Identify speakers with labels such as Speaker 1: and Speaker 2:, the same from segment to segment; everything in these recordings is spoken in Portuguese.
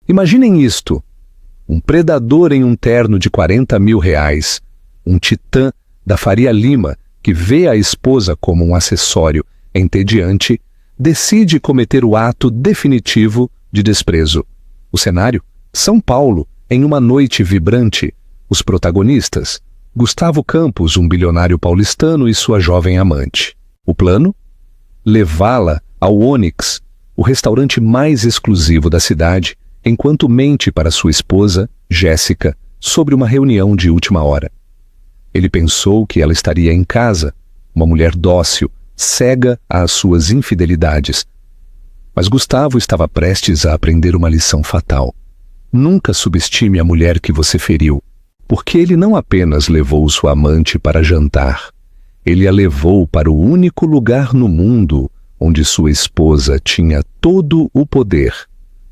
Speaker 1: Imaginem isto: um predador em um terno de R$ 40.000, um titã da Faria Lima que vê a esposa como um acessório entediante, decide cometer o ato definitivo de desprezo. O cenário: São Paulo, em uma noite vibrante. Os protagonistas: Gustavo Campos, um bilionário paulistano, e sua jovem amante. O plano? Levá-la ao Onyx, o restaurante mais exclusivo da cidade, enquanto mente para sua esposa, Jéssica, sobre uma reunião de última hora. Ele pensou que ela estaria em casa, uma mulher dócil, cega às suas infidelidades. Mas Gustavo estava prestes a aprender uma lição fatal. Nunca subestime a mulher que você feriu, porque ele não apenas levou sua amante para jantar, ele a levou para o único lugar no mundo onde sua esposa tinha todo o poder,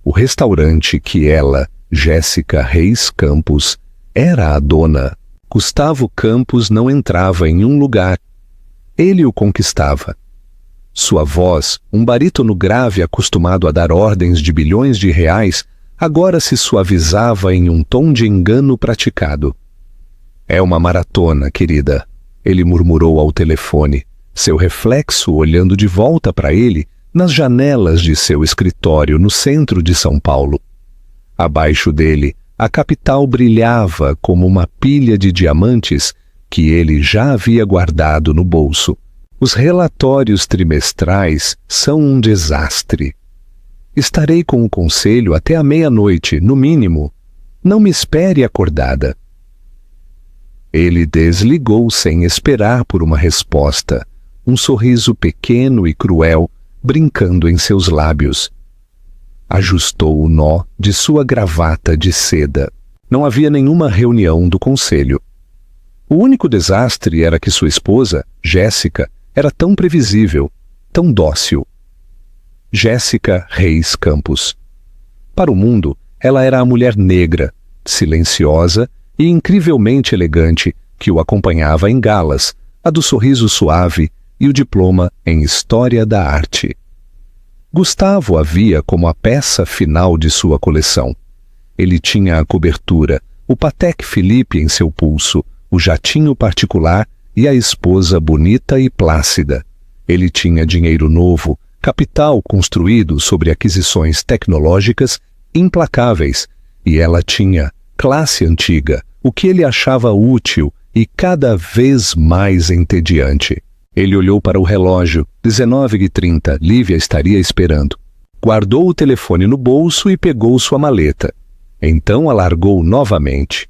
Speaker 1: o restaurante que ela, Jéssica Reis Campos, era a dona. Gustavo Campos não entrava em um lugar, ele o conquistava. Sua voz, um barítono grave acostumado a dar ordens de bilhões de reais, agora se suavizava em um tom de engano praticado. É uma maratona, querida, ele murmurou ao telefone, seu reflexo olhando de volta para ele nas janelas de seu escritório no centro de São Paulo. Abaixo dele, a capital brilhava como uma pilha de diamantes que ele já havia guardado no bolso. Os relatórios trimestrais são um desastre. Estarei com o conselho até a meia-noite, no mínimo. Não me espere acordada. Ele desligou sem esperar por uma resposta, um sorriso pequeno e cruel brincando em seus lábios. Ajustou o nó de sua gravata de seda. Não havia nenhuma reunião do conselho. O único desastre era que sua esposa, Jéssica, era tão previsível, tão dócil. Jéssica Reis Campos. Para o mundo, ela era a mulher negra, silenciosa e incrivelmente elegante que o acompanhava em galas, a do sorriso suave e o diploma em História da Arte. Gustavo a via como a peça final de sua coleção. Ele tinha a cobertura, o Patek Philippe em seu pulso, o jatinho particular e a esposa bonita e plácida. Ele tinha dinheiro novo, capital construído sobre aquisições tecnológicas implacáveis, e ela tinha classe antiga, o que ele achava útil e cada vez mais entediante. Ele olhou para o relógio, 19h30, Lívia estaria esperando. Guardou o telefone no bolso e pegou sua maleta. Então a largou novamente.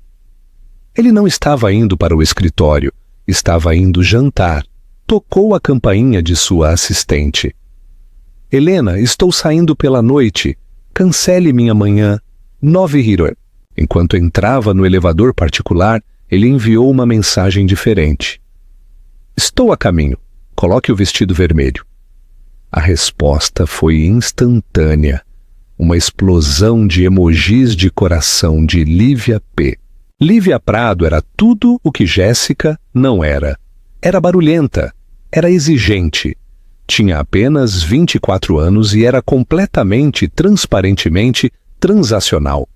Speaker 1: Ele não estava indo para o escritório, estava indo jantar. Tocou a campainha de sua assistente. Helena, estou saindo pela noite. Cancele minha manhã. 9h. Enquanto entrava no elevador particular, ele enviou uma mensagem diferente. Estou a caminho. Coloque o vestido vermelho. A resposta foi instantânea. Uma explosão de emojis de coração de Lívia P. Lívia Prado era tudo o que Jéssica não era. Era barulhenta, era exigente. Tinha apenas 24 anos e era completamente, transparentemente transacional.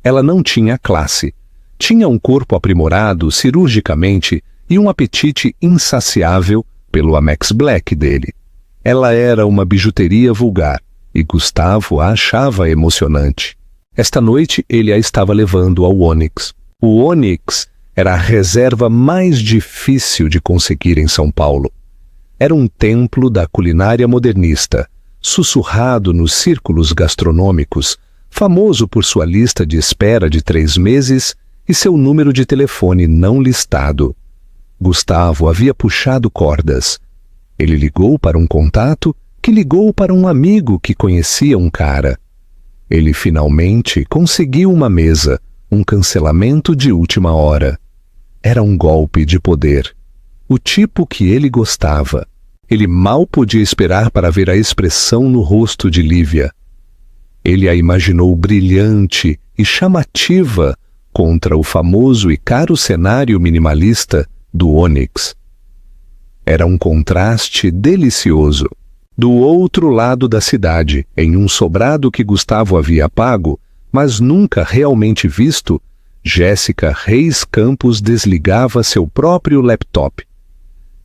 Speaker 1: Ela não tinha classe. Tinha um corpo aprimorado cirurgicamente e um apetite insaciável pelo Amex Black dele. Ela era uma bijuteria vulgar e Gustavo a achava emocionante. Esta noite ele a estava levando ao Onyx. O Onyx era a reserva mais difícil de conseguir em São Paulo. Era um templo da culinária modernista, sussurrado nos círculos gastronômicos, famoso por sua lista de espera de 3 meses e seu número de telefone não listado. Gustavo havia puxado cordas. Ele ligou para um contato que ligou para um amigo que conhecia um cara. Ele finalmente conseguiu uma mesa, um cancelamento de última hora. Era um golpe de poder. O tipo que ele gostava. Ele mal podia esperar para ver a expressão no rosto de Lívia. Ele a imaginou brilhante e chamativa contra o famoso e caro cenário minimalista do Onyx. Era um contraste delicioso. Do outro lado da cidade, em um sobrado que Gustavo havia pago, mas nunca realmente visto, Jéssica Reis Campos desligava seu próprio laptop.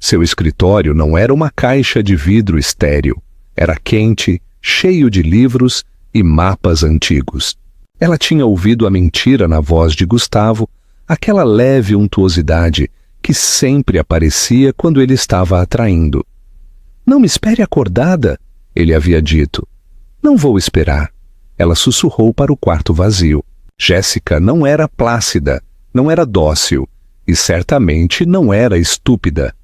Speaker 1: Seu escritório não era uma caixa de vidro estéril. Era quente, cheio de livros e mapas antigos. Ela tinha ouvido a mentira na voz de Gustavo, aquela leve untuosidade que sempre aparecia quando ele estava atraindo. "Não me espere acordada", ele havia dito. "Não vou esperar." Ela sussurrou para o quarto vazio. Jéssica não era plácida, não era dócil e certamente não era estúpida.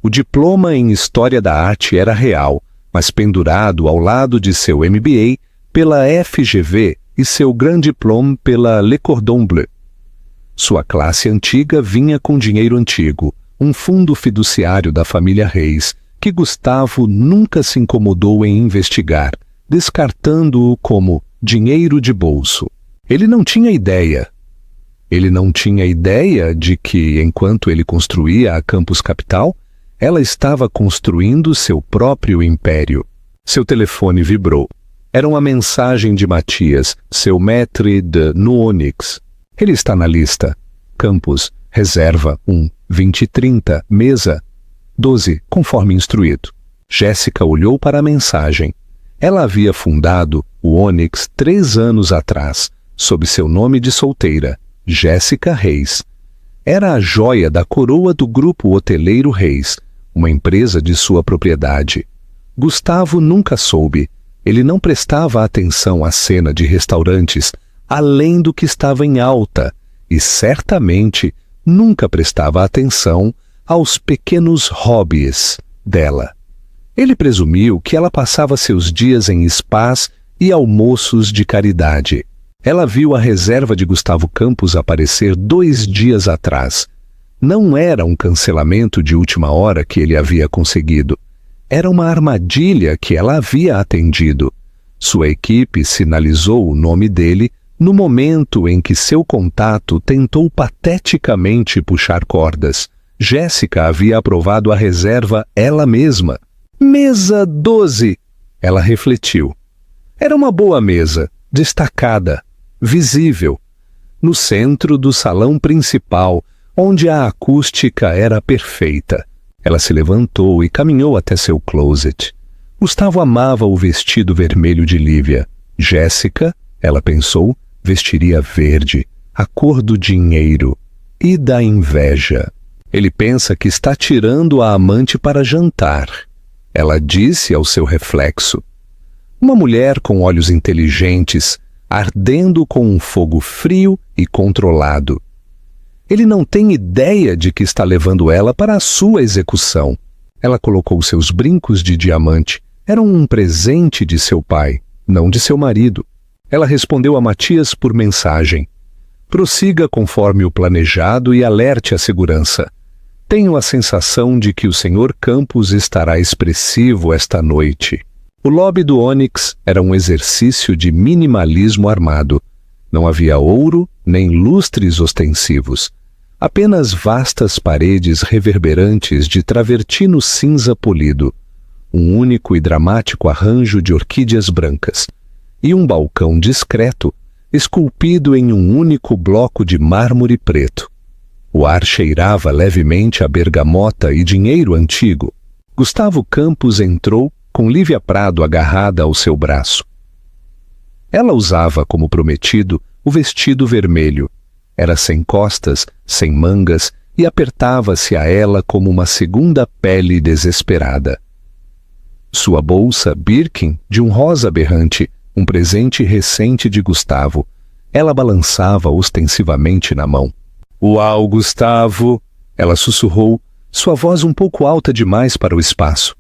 Speaker 1: O diploma em História da Arte era real, mas pendurado ao lado de seu MBA pela FGV e seu Grand Diplôme pela Le Cordon Bleu. Sua classe antiga vinha com dinheiro antigo, um fundo fiduciário da família Reis, que Gustavo nunca se incomodou em investigar, descartando-o como dinheiro de bolso. Ele não tinha ideia de que, enquanto ele construía a Campus Capital, ela estava construindo seu próprio império. Seu telefone vibrou. Era uma mensagem de Matias, seu maître de Nuonix. Ele está na lista. Campus, reserva 1, 2030, mesa 12, conforme instruído. Jéssica olhou para a mensagem. Ela havia fundado o Onyx 3 anos atrás, sob seu nome de solteira, Jéssica Reis. Era a joia da coroa do grupo hoteleiro Reis, uma empresa de sua propriedade. Gustavo nunca soube. Ele não prestava atenção à cena de restaurantes, além do que estava em alta, e certamente nunca prestava atenção aos pequenos hobbies dela. Ele presumiu que ela passava seus dias em spas e almoços de caridade. Ela viu a reserva de Gustavo Campos aparecer 2 dias atrás. Não era um cancelamento de última hora que ele havia conseguido. Era uma armadilha que ela havia atendido. Sua equipe sinalizou o nome dele no momento em que seu contato tentou pateticamente puxar cordas. Jéssica havia aprovado a reserva ela mesma. Mesa 12, ela refletiu. Era uma boa mesa, destacada, visível, no centro do salão principal, onde a acústica era perfeita. Ela se levantou e caminhou até seu closet. Gustavo amava o vestido vermelho de Lívia. Jéssica, ela pensou, vestiria verde, a cor do dinheiro e da inveja. Ele pensa que está tirando a amante para jantar, ela disse ao seu reflexo. Uma mulher com olhos inteligentes, ardendo com um fogo frio e controlado. Ele não tem ideia de que está levando ela para a sua execução. Ela colocou seus brincos de diamante. Eram um presente de seu pai, não de seu marido. Ela respondeu a Matias por mensagem. Prossiga conforme o planejado e alerte a segurança. Tenho a sensação de que o Sr. Campos estará expressivo esta noite. O lobby do Onyx era um exercício de minimalismo armado. Não havia ouro nem lustres ostensivos. Apenas vastas paredes reverberantes de travertino cinza polido, um único e dramático arranjo de orquídeas brancas, e um balcão discreto, esculpido em um único bloco de mármore preto. O ar cheirava levemente a bergamota e dinheiro antigo. Gustavo Campos entrou com Lívia Prado agarrada ao seu braço. Ela usava, como prometido, o vestido vermelho. Era sem costas, sem mangas e apertava-se a ela como uma segunda pele desesperada. Sua bolsa Birkin, de um rosa berrante, um presente recente de Gustavo, ela balançava ostensivamente na mão. "Uau, Gustavo!" ela sussurrou, sua voz um pouco alta demais para o espaço.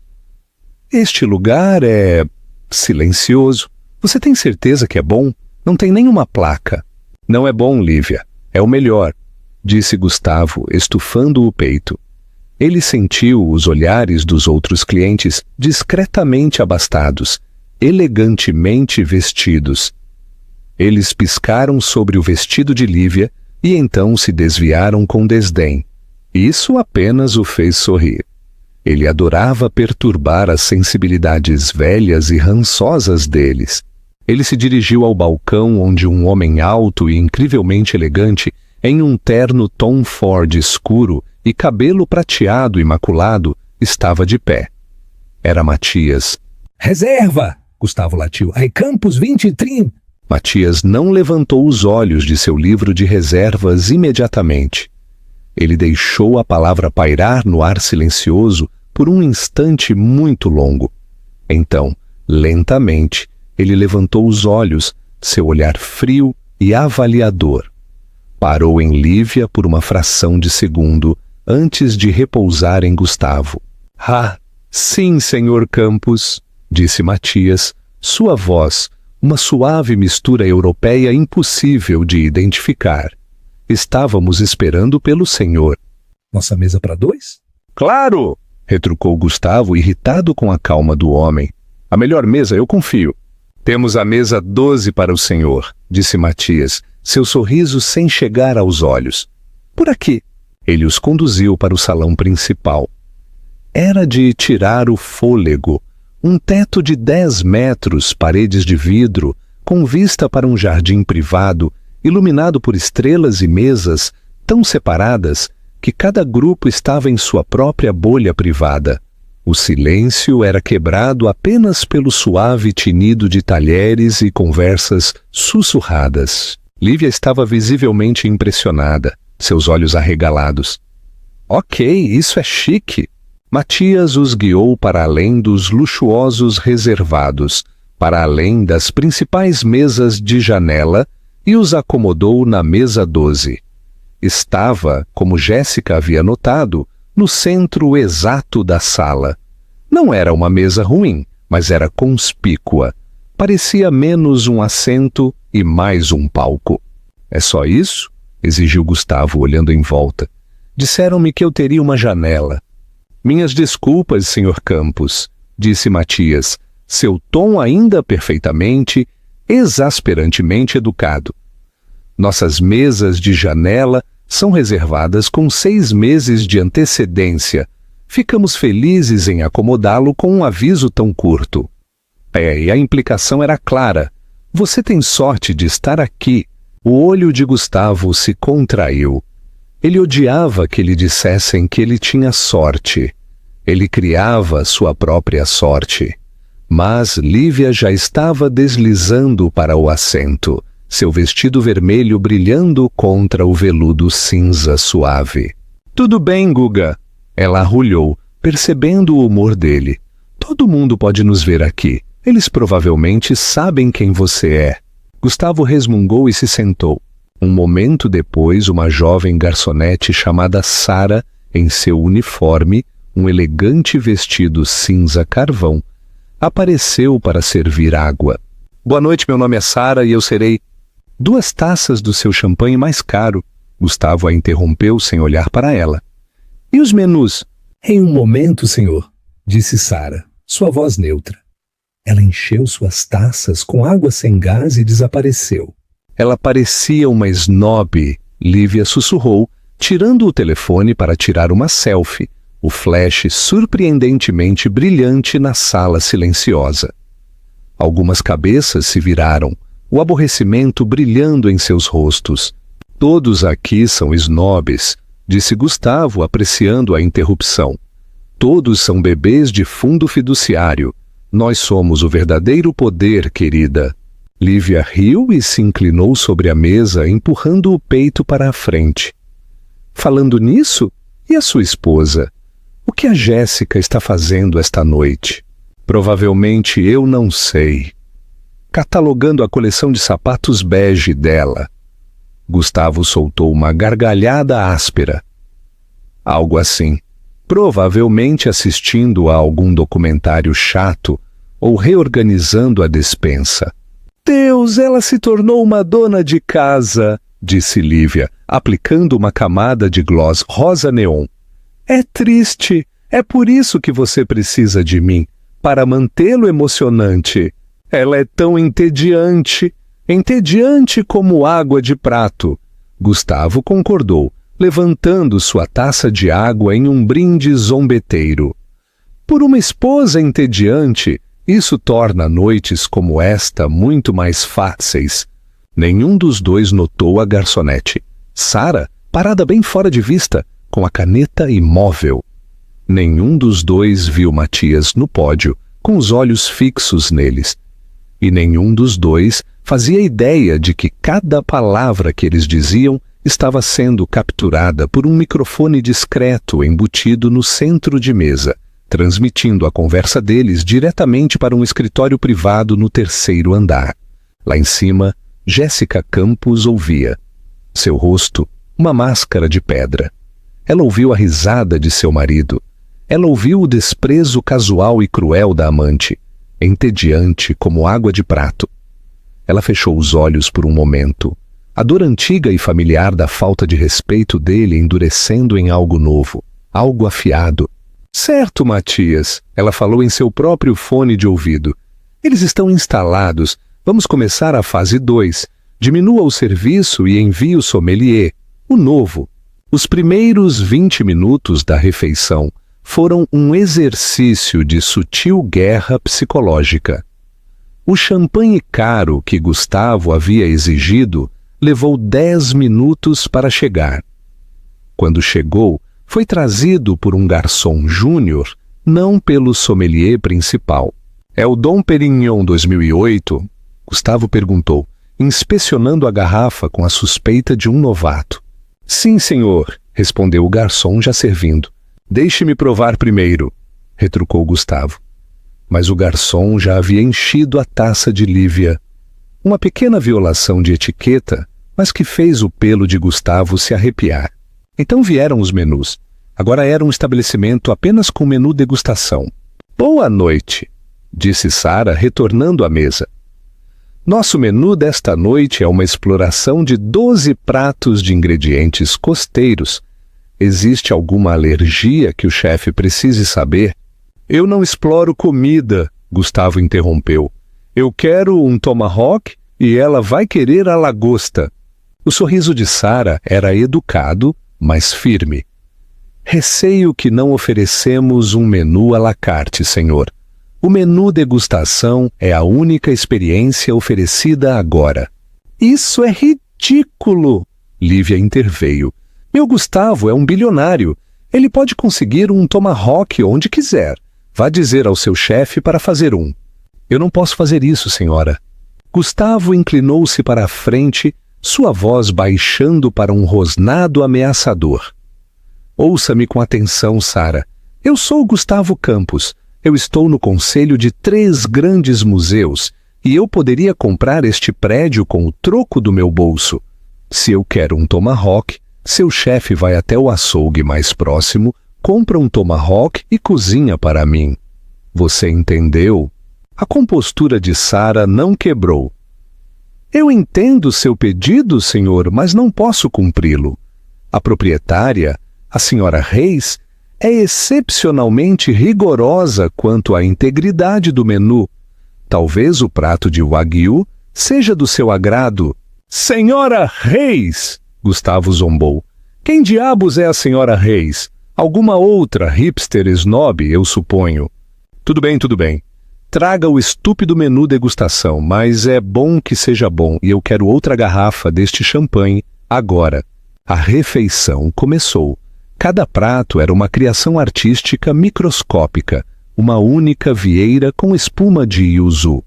Speaker 1: "Este lugar é silencioso. Você tem certeza que é bom? Não tem nenhuma placa." "Não é bom, Lívia. É o melhor", disse Gustavo, estufando o peito. Ele sentiu os olhares dos outros clientes discretamente abastados, elegantemente vestidos. Eles piscaram sobre o vestido de Lívia e então se desviaram com desdém. Isso apenas o fez sorrir. Ele adorava perturbar as sensibilidades velhas e rançosas deles. Ele se dirigiu ao balcão onde um homem alto e incrivelmente elegante, em um terno Tom Ford escuro e cabelo prateado imaculado, estava de pé. Era Matias.
Speaker 2: Reserva! Gustavo latiu. Ai, Campos 23.
Speaker 1: Matias não levantou os olhos de seu livro de reservas imediatamente. Ele deixou a palavra pairar no ar silencioso por um instante muito longo. Então, lentamente, ele levantou os olhos, seu olhar frio e avaliador. Parou em Lívia por uma fração de segundo, antes de repousar em Gustavo. Ah, sim, senhor Campos, disse Matias, sua voz, uma suave mistura europeia impossível de identificar. Estávamos esperando pelo senhor.
Speaker 2: Nossa mesa para 2?
Speaker 1: Claro! Retrucou Gustavo, irritado com a calma do homem. A melhor mesa, eu confio. Temos a mesa 12 para o senhor, disse Matias, seu sorriso sem chegar aos olhos. Por aqui. Ele os conduziu para o salão principal. Era de tirar o fôlego. Um teto de 10 metros, paredes de vidro, com vista para um jardim privado, iluminado por estrelas e mesas tão separadas que cada grupo estava em sua própria bolha privada. O silêncio era quebrado apenas pelo suave tinido de talheres e conversas sussurradas. Lívia estava visivelmente impressionada, seus olhos arregalados. Ok, isso é chique. Matias os guiou para além dos luxuosos reservados, para além das principais mesas de janela e os acomodou na mesa 12. Estava, como Jéssica havia notado, no centro exato da sala. Não era uma mesa ruim, mas era conspícua. Parecia menos um assento e mais um palco. É só isso? Exigiu Gustavo, olhando em volta. Disseram-me que eu teria uma janela. Minhas desculpas, senhor Campos, disse Matias, seu tom ainda perfeitamente, exasperantemente educado. Nossas mesas de janela são reservadas com 6 meses de antecedência. Ficamos felizes em acomodá-lo com um aviso tão curto. E a implicação era clara. Você tem sorte de estar aqui. O olho de Gustavo se contraiu. Ele odiava que lhe dissessem que ele tinha sorte. Ele criava sua própria sorte. Mas Lívia já estava deslizando para o assento, seu vestido vermelho brilhando contra o veludo cinza suave. Tudo bem, Guga. Ela arrulhou, percebendo o humor dele. Todo mundo pode nos ver aqui. Eles provavelmente sabem quem você é. Gustavo resmungou e se sentou. Um momento depois, uma jovem garçonete chamada Sara, em seu uniforme, um elegante vestido cinza carvão, apareceu para servir água. Boa noite, meu nome é Sara e eu serei... 2 taças do seu champanhe mais caro. Gustavo a interrompeu sem olhar para ela. E os menus?
Speaker 2: Em um momento, senhor, disse Sara, sua voz neutra. Ela encheu suas taças com água sem gás e desapareceu.
Speaker 1: Ela parecia uma snob, Lívia sussurrou, tirando o telefone para tirar uma selfie, o flash surpreendentemente brilhante na sala silenciosa. Algumas cabeças se viraram, o aborrecimento brilhando em seus rostos. Todos aqui são snobs, disse Gustavo, apreciando a interrupção. Todos são bebês de fundo fiduciário. Nós somos o verdadeiro poder, querida. Lívia riu e se inclinou sobre a mesa, empurrando o peito para a frente. Falando nisso, e a sua esposa? O que a Jéssica está fazendo esta noite? Provavelmente eu não sei. Catalogando a coleção de sapatos bege dela. Gustavo soltou uma gargalhada áspera. Algo assim. Provavelmente assistindo a algum documentário chato ou reorganizando a despensa. Deus, ela se tornou uma dona de casa, disse Lívia, aplicando uma camada de gloss rosa neon. É triste, é por isso que você precisa de mim, para mantê-lo emocionante. Ela é tão entediante, entediante como água de prato. Gustavo concordou, levantando sua taça de água em um brinde zombeteiro. Por uma esposa entediante, Isso torna noites como esta muito mais fáceis. Nenhum dos dois notou a garçonete. Sara, parada bem fora de vista, com a caneta imóvel. Nenhum dos dois viu Matias no pódio, com os olhos fixos neles. E nenhum dos dois fazia ideia de que cada palavra que eles diziam estava sendo capturada por um microfone discreto embutido no centro de mesa, transmitindo a conversa deles diretamente para um escritório privado no 3º andar. Lá em cima, Jéssica Campos ouvia. Seu rosto, uma máscara de pedra. Ela ouviu a risada de seu marido. Ela ouviu o desprezo casual e cruel da amante, entediante como água de prato. Ela fechou os olhos por um momento, a dor antiga e familiar da falta de respeito dele endurecendo em algo novo, algo afiado. Certo, Matias, ela falou em seu próprio fone de ouvido. Eles estão instalados. Vamos começar a fase 2. Diminua o serviço e envie o sommelier, o novo. Os primeiros 20 minutos da refeição foram um exercício de sutil guerra psicológica. O champanhe caro que Gustavo havia exigido levou 10 minutos para chegar. Quando chegou, foi trazido por um garçom júnior, não pelo sommelier principal. É o Dom Perignon 2008? Gustavo perguntou, inspecionando a garrafa com a suspeita de um novato. Sim, senhor, respondeu o garçom já servindo. Deixe-me provar primeiro, retrucou Gustavo. Mas o garçom já havia enchido a taça de Lívia. Uma pequena violação de etiqueta, mas que fez o pelo de Gustavo se arrepiar. Então vieram os menus. Agora era um estabelecimento apenas com menu degustação. Boa noite, disse Sara, retornando à mesa. Nosso menu desta noite é uma exploração de 12 pratos de ingredientes costeiros. Existe alguma alergia que o chefe precise saber? Eu não exploro comida, Gustavo interrompeu. Eu quero um tomahawk e ela vai querer a lagosta. O sorriso de Sara era educado, mas firme. Receio que não oferecemos um menu à la carte, senhor. O menu degustação é a única experiência oferecida agora. Isso é ridículo, Lívia interveio. Meu Gustavo é um bilionário. Ele pode conseguir um tomahawk onde quiser. Vá dizer ao seu chefe para fazer um. Eu não posso fazer isso, senhora. Gustavo inclinou-se para a frente, sua voz baixando para um rosnado ameaçador. Ouça-me com atenção, Sara. Eu sou Gustavo Campos. Eu estou no conselho de 3 grandes museus e eu poderia comprar este prédio com o troco do meu bolso. Se eu quero um tomahawk, seu chefe vai até o açougue mais próximo, compra um tomahawk e cozinha para mim. Você entendeu? A compostura de Sara não quebrou. Eu entendo seu pedido, senhor, mas não posso cumpri-lo. A proprietária, a senhora Reis, é excepcionalmente rigorosa quanto à integridade do menu. Talvez o prato de Wagyu seja do seu agrado. Senhora Reis! Gustavo zombou. Quem diabos é a senhora Reis? Alguma outra hipster snob, eu suponho. Tudo bem, tudo bem. Traga o estúpido menu degustação, mas é bom que seja bom e eu quero outra garrafa deste champanhe agora. A refeição começou. Cada prato era uma criação artística microscópica, uma única vieira com espuma de yuzu,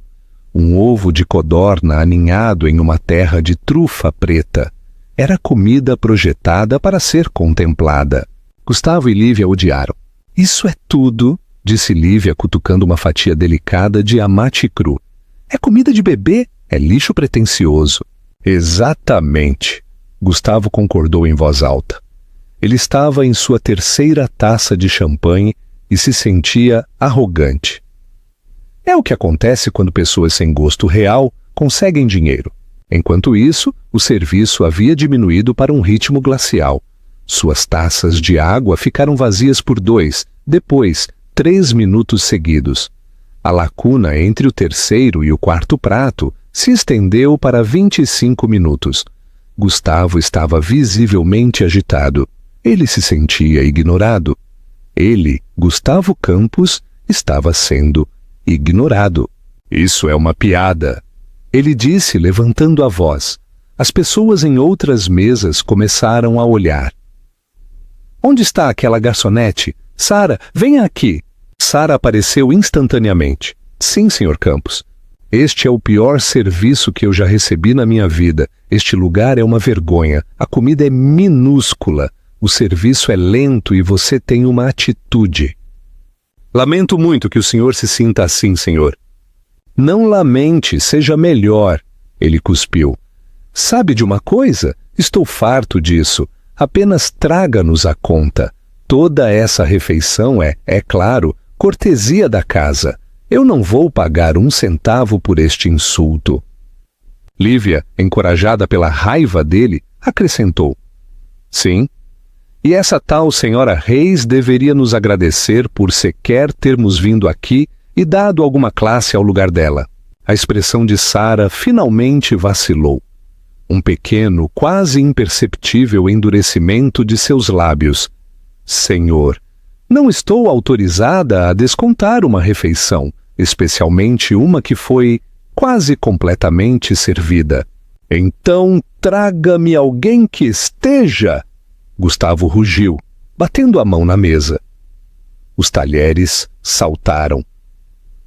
Speaker 1: um ovo de codorna aninhado em uma terra de trufa preta. Era comida projetada para ser contemplada. Gustavo e Lívia odiaram. Isso é tudo, disse Lívia cutucando uma fatia delicada de amate cru. É comida de bebê, é lixo pretensioso. Exatamente, Gustavo concordou em voz alta. Ele estava em sua 3ª taça de champanhe e se sentia arrogante. É o que acontece quando pessoas sem gosto real conseguem dinheiro. Enquanto isso, o serviço havia diminuído para um ritmo glacial. Suas taças de água ficaram vazias por 2, depois 3 minutos seguidos. A lacuna entre o 3º e o 4º prato se estendeu para 25 minutos. Gustavo estava visivelmente agitado. Ele se sentia ignorado. Ele, Gustavo Campos, estava sendo ignorado. Isso é uma piada, ele disse, levantando a voz. As pessoas em outras mesas começaram a olhar. Onde está aquela garçonete? Sara, venha aqui. Sara apareceu instantaneamente. Sim, Sr. Campos. Este é o pior serviço que eu já recebi na minha vida. Este lugar é uma vergonha. A comida é minúscula. O serviço é lento e você tem uma atitude. Lamento muito que o senhor se sinta assim, senhor. Não lamente, seja melhor, ele cuspiu. Sabe de uma coisa? Estou farto disso. Apenas traga-nos a conta. Toda essa refeição é claro, cortesia da casa. Eu não vou pagar 1 centavo por este insulto. Lívia, encorajada pela raiva dele, acrescentou. Sim. E essa tal senhora Reis deveria nos agradecer por sequer termos vindo aqui e dado alguma classe ao lugar dela. A expressão de Sara finalmente vacilou. Um pequeno, quase imperceptível endurecimento de seus lábios. Senhor, não estou autorizada a descontar uma refeição, especialmente uma que foi quase completamente servida. Então traga-me alguém que esteja... Gustavo rugiu, batendo a mão na mesa. Os talheres saltaram.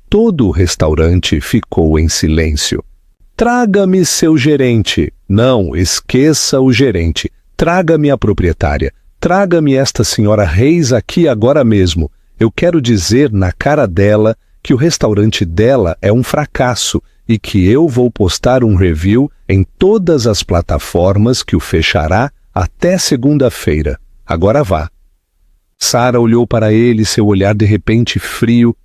Speaker 1: Todo o restaurante ficou em silêncio. Traga-me seu gerente. Não, esqueça o gerente. Traga-me a proprietária. Traga-me esta senhora Reis aqui agora mesmo. Eu quero dizer na cara dela que o restaurante dela é um fracasso e que eu vou postar um review em todas as plataformas que o fechará até segunda-feira. Agora vá. Sara olhou para ele, seu olhar de repente frio.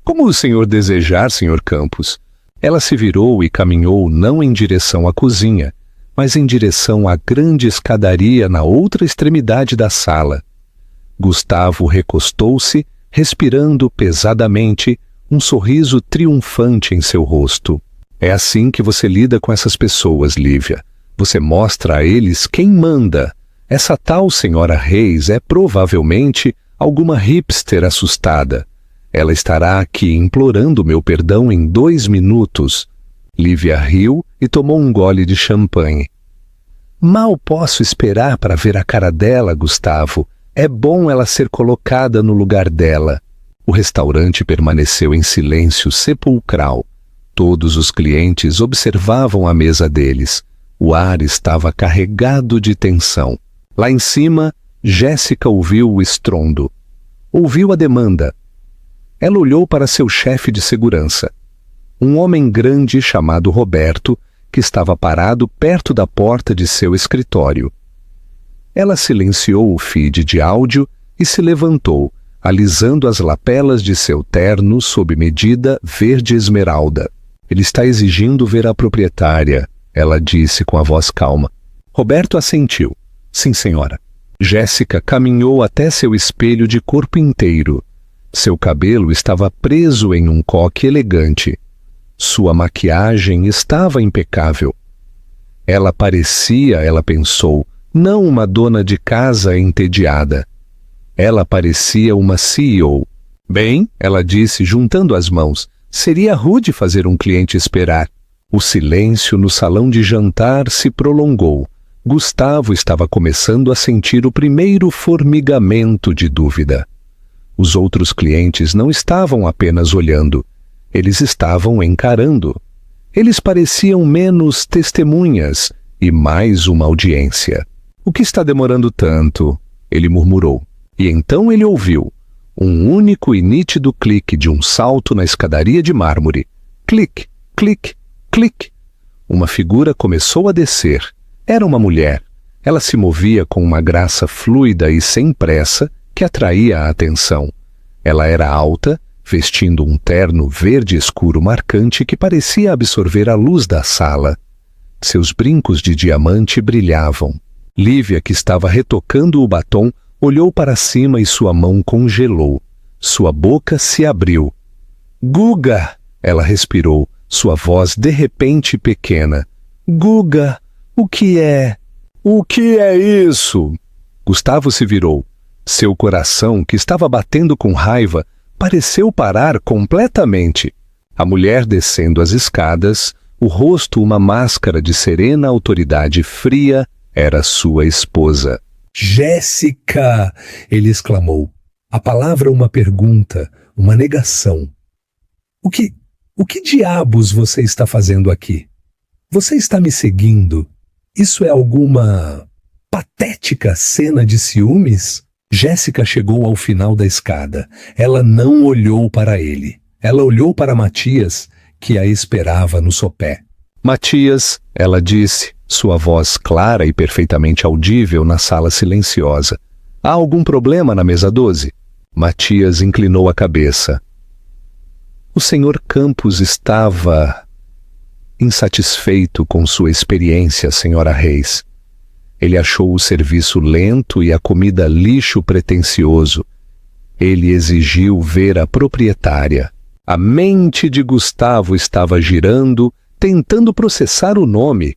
Speaker 1: Como o senhor desejar, Sr. Campos. Ela se virou e caminhou não em direção à cozinha, mas em direção à grande escadaria na outra extremidade da sala. Gustavo recostou-se, respirando pesadamente, um sorriso triunfante em seu rosto. É assim que você lida com essas pessoas, Lívia. Você mostra a eles quem manda. Essa tal senhora Reis é provavelmente alguma hipster assustada. Ela estará aqui implorando meu perdão em 2 minutos. Lívia riu e tomou um gole de champanhe. Mal posso esperar para ver a cara dela, Gustavo. É bom ela ser colocada no lugar dela. O restaurante permaneceu em silêncio sepulcral. Todos os clientes observavam a mesa deles. O ar estava carregado de tensão. Lá em cima, Jéssica ouviu o estrondo. Ouviu a demanda. Ela olhou para seu chefe de segurança. Um homem grande chamado Roberto, que estava parado perto da porta de seu escritório. Ela silenciou o feed de áudio e se levantou, alisando as lapelas de seu terno sob medida verde esmeralda. Ele está exigindo ver a proprietária, ela disse com a voz calma. Roberto assentiu. Sim, senhora. Jéssica caminhou até seu espelho de corpo inteiro. Seu cabelo estava preso em um coque elegante. Sua maquiagem estava impecável. Ela parecia, ela pensou, não uma dona de casa entediada. Ela parecia uma CEO. Bem, ela disse, juntando as mãos, seria rude fazer um cliente esperar. O silêncio no salão de jantar se prolongou. Gustavo estava começando a sentir o primeiro formigamento de dúvida. Os outros clientes não estavam apenas olhando, eles estavam encarando. Eles pareciam menos testemunhas e mais uma audiência. O que está demorando tanto? Ele murmurou. E então ele ouviu um único e nítido clique de um salto na escadaria de mármore. Clique, clique, clique. Uma figura começou a descer. Era uma mulher. Ela se movia com uma graça fluida e sem pressa que atraía a atenção. Ela era alta, vestindo um terno verde escuro marcante que parecia absorver a luz da sala. Seus brincos de diamante brilhavam. Lívia, que estava retocando o batom, olhou para cima e sua mão congelou. Sua boca se abriu. Guga! Ela respirou, sua voz de repente pequena. Guga, o que é? O que é isso? Gustavo se virou. Seu coração, que estava batendo com raiva, pareceu parar completamente. A mulher descendo as escadas, o rosto uma máscara de serena autoridade fria, era sua esposa.
Speaker 2: Jéssica! Ele exclamou. A palavra uma pergunta, uma negação. O que diabos você está fazendo aqui? Você está me seguindo? Isso é alguma patética cena de ciúmes? Jéssica chegou ao final da escada. Ela não olhou para ele. Ela olhou para Matias, que a esperava no sopé.
Speaker 1: Matias, ela disse, sua voz clara e perfeitamente audível na sala silenciosa. Há algum problema na mesa 12? Matias inclinou a cabeça. O senhor Campos estava insatisfeito com sua experiência, senhora Reis. Ele achou o serviço lento e a comida lixo pretensioso. Ele exigiu ver a proprietária. A mente de Gustavo estava girando, tentando processar o nome.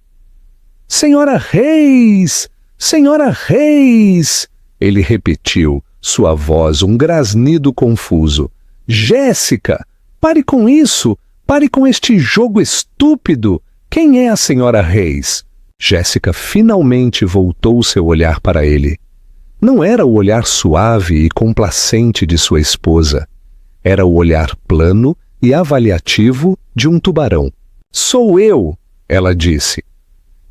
Speaker 1: Senhora Reis! Senhora Reis! Ele repetiu, sua voz um grasnido confuso. Jéssica! Pare com isso! Pare com este jogo estúpido! Quem é a senhora Reis? Jéssica finalmente voltou seu olhar para ele. Não era o olhar suave e complacente de sua esposa. Era o olhar plano e avaliativo de um tubarão. Sou eu, ela disse.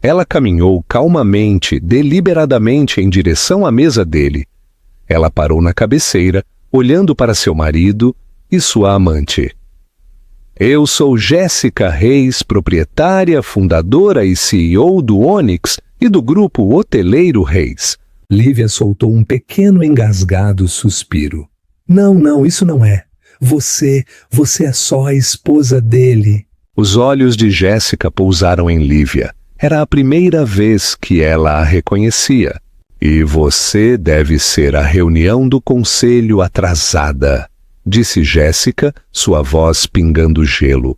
Speaker 1: Ela caminhou calmamente, deliberadamente em direção à mesa dele. Ela parou na cabeceira, olhando para seu marido e sua amante. Eu sou Jéssica Reis, proprietária, fundadora e CEO do Onyx e do grupo hoteleiro Reis.
Speaker 2: Lívia soltou um pequeno engasgado suspiro. Não, isso não é. Você é só a esposa dele.
Speaker 1: Os olhos de Jéssica pousaram em Lívia. Era a primeira vez que ela a reconhecia. E você deve ser a reunião do conselho atrasada, disse Jéssica, sua voz pingando gelo.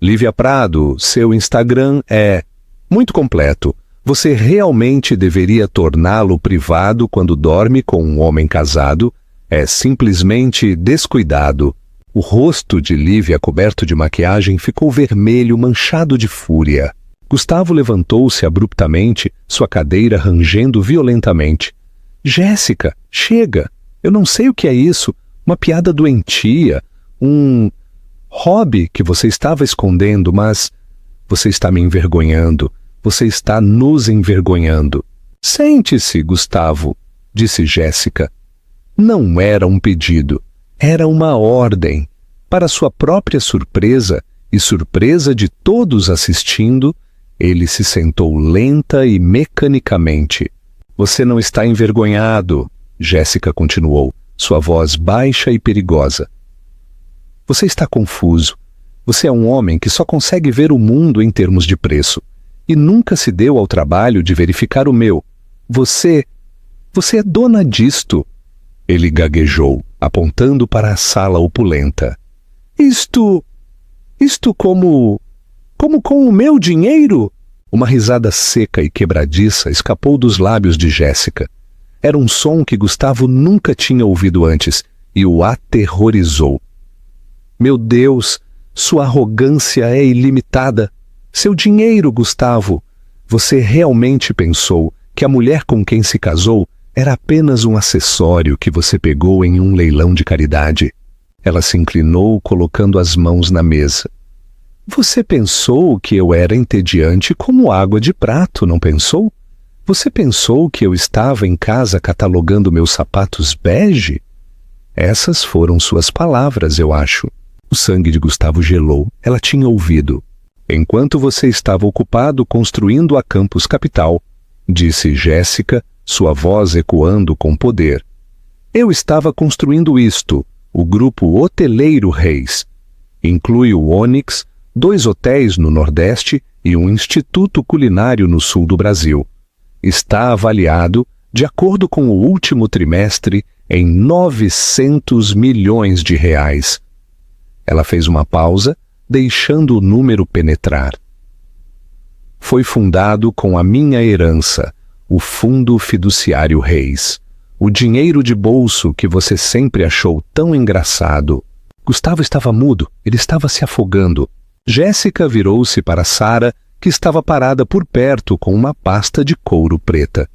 Speaker 1: Lívia Prado, seu Instagram é muito completo. Você realmente deveria torná-lo privado quando dorme com um homem casado. É simplesmente descuidado. O rosto de Lívia, coberto de maquiagem, ficou vermelho, manchado de fúria. Gustavo levantou-se abruptamente, sua cadeira rangendo violentamente. Jéssica, chega! Eu não sei o que é isso. Uma piada doentia, um hobby que você estava escondendo, mas você está me envergonhando. Você está nos envergonhando. Sente-se, Gustavo, disse Jéssica. Não era um pedido, era uma ordem. Para sua própria surpresa e surpresa de todos assistindo, ele se sentou lenta e mecanicamente. Você não está envergonhado, Jéssica continuou, sua voz baixa e perigosa. Você está confuso. Você é um homem que só consegue ver o mundo em termos de preço e nunca se deu ao trabalho de verificar o meu. Você é dona disto. Ele gaguejou, apontando para a sala opulenta. Isto como com o meu dinheiro? Uma risada seca e quebradiça escapou dos lábios de Jéssica. Era um som que Gustavo nunca tinha ouvido antes e o aterrorizou. Meu Deus, sua arrogância é ilimitada. Seu dinheiro, Gustavo. Você realmente pensou que a mulher com quem se casou era apenas um acessório que você pegou em um leilão de caridade? Ela se inclinou, colocando as mãos na mesa. Você pensou que eu era entediante como água de prato, não pensou? Você pensou que eu estava em casa catalogando meus sapatos bege? Essas foram suas palavras, eu acho. O sangue de Gustavo gelou. Ela tinha ouvido. Enquanto você estava ocupado construindo a Campus Capital, disse Jéssica, sua voz ecoando com poder. Eu estava construindo isto, o grupo hoteleiro Reis. Inclui o Onyx, 2 hotéis no Nordeste e um instituto culinário no sul do Brasil. Está avaliado, de acordo com o último trimestre, em 900 milhões de reais. Ela fez uma pausa, deixando o número penetrar. Foi fundado com a minha herança, o Fundo Fiduciário Reis. O dinheiro de bolso que você sempre achou tão engraçado. Gustavo estava mudo, ele estava se afogando. Jéssica virou-se para Sara, que estava parada por perto com uma pasta de couro preta.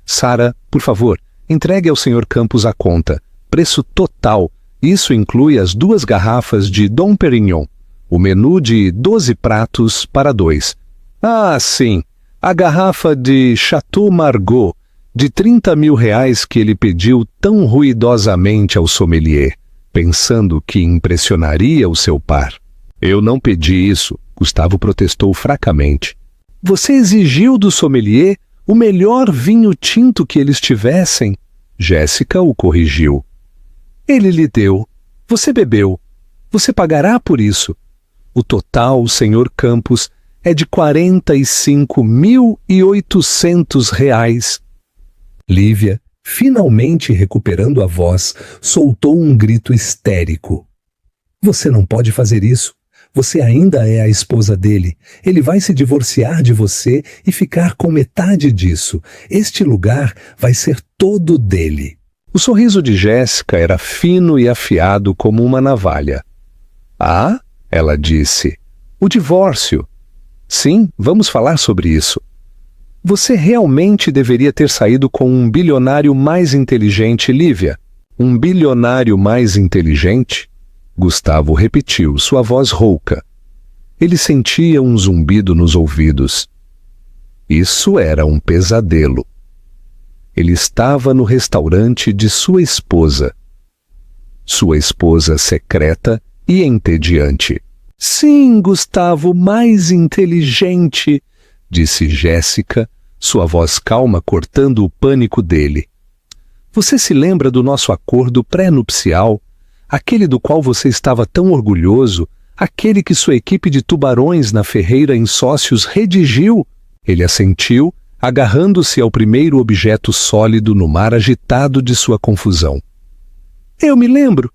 Speaker 1: Sara, por favor, entregue ao Sr. Campos a conta. Preço total. Isso inclui as 2 garrafas de Dom Perignon. O menu de 12 pratos para 2. Ah, sim. A garrafa de Chateau Margaux, de 30 mil reais que ele pediu tão ruidosamente ao sommelier, pensando que impressionaria o seu par. Eu não pedi isso, Gustavo protestou fracamente. Você exigiu do sommelier o melhor vinho tinto que eles tivessem. Jéssica o corrigiu. Ele lhe deu. Você bebeu. Você pagará por isso. O total, Sr. Campos, é de 45.800 reais. Lívia, finalmente recuperando a voz, soltou um grito histérico. Você não pode fazer isso. Você ainda é a esposa dele. Ele vai se divorciar de você e ficar com metade disso. Este lugar vai ser todo dele. O sorriso de Jéssica era fino e afiado como uma navalha. Ah, ela disse, o divórcio. Sim, vamos falar sobre isso. Você realmente deveria ter saído com um bilionário mais inteligente, Lívia. Um bilionário mais inteligente? Gustavo repetiu, sua voz rouca. Ele sentia um zumbido nos ouvidos. Isso era um pesadelo. Ele estava no restaurante de sua esposa secreta e entediante. Sim, Gustavo, mais inteligente, disse Jéssica, sua voz calma cortando o pânico dele. Você se lembra do nosso acordo pré-nupcial? Aquele do qual você estava tão orgulhoso, aquele que sua equipe de tubarões na Ferreira em Sócios redigiu? Ele assentiu, agarrando-se ao primeiro objeto sólido no mar agitado de sua confusão. Eu me lembro.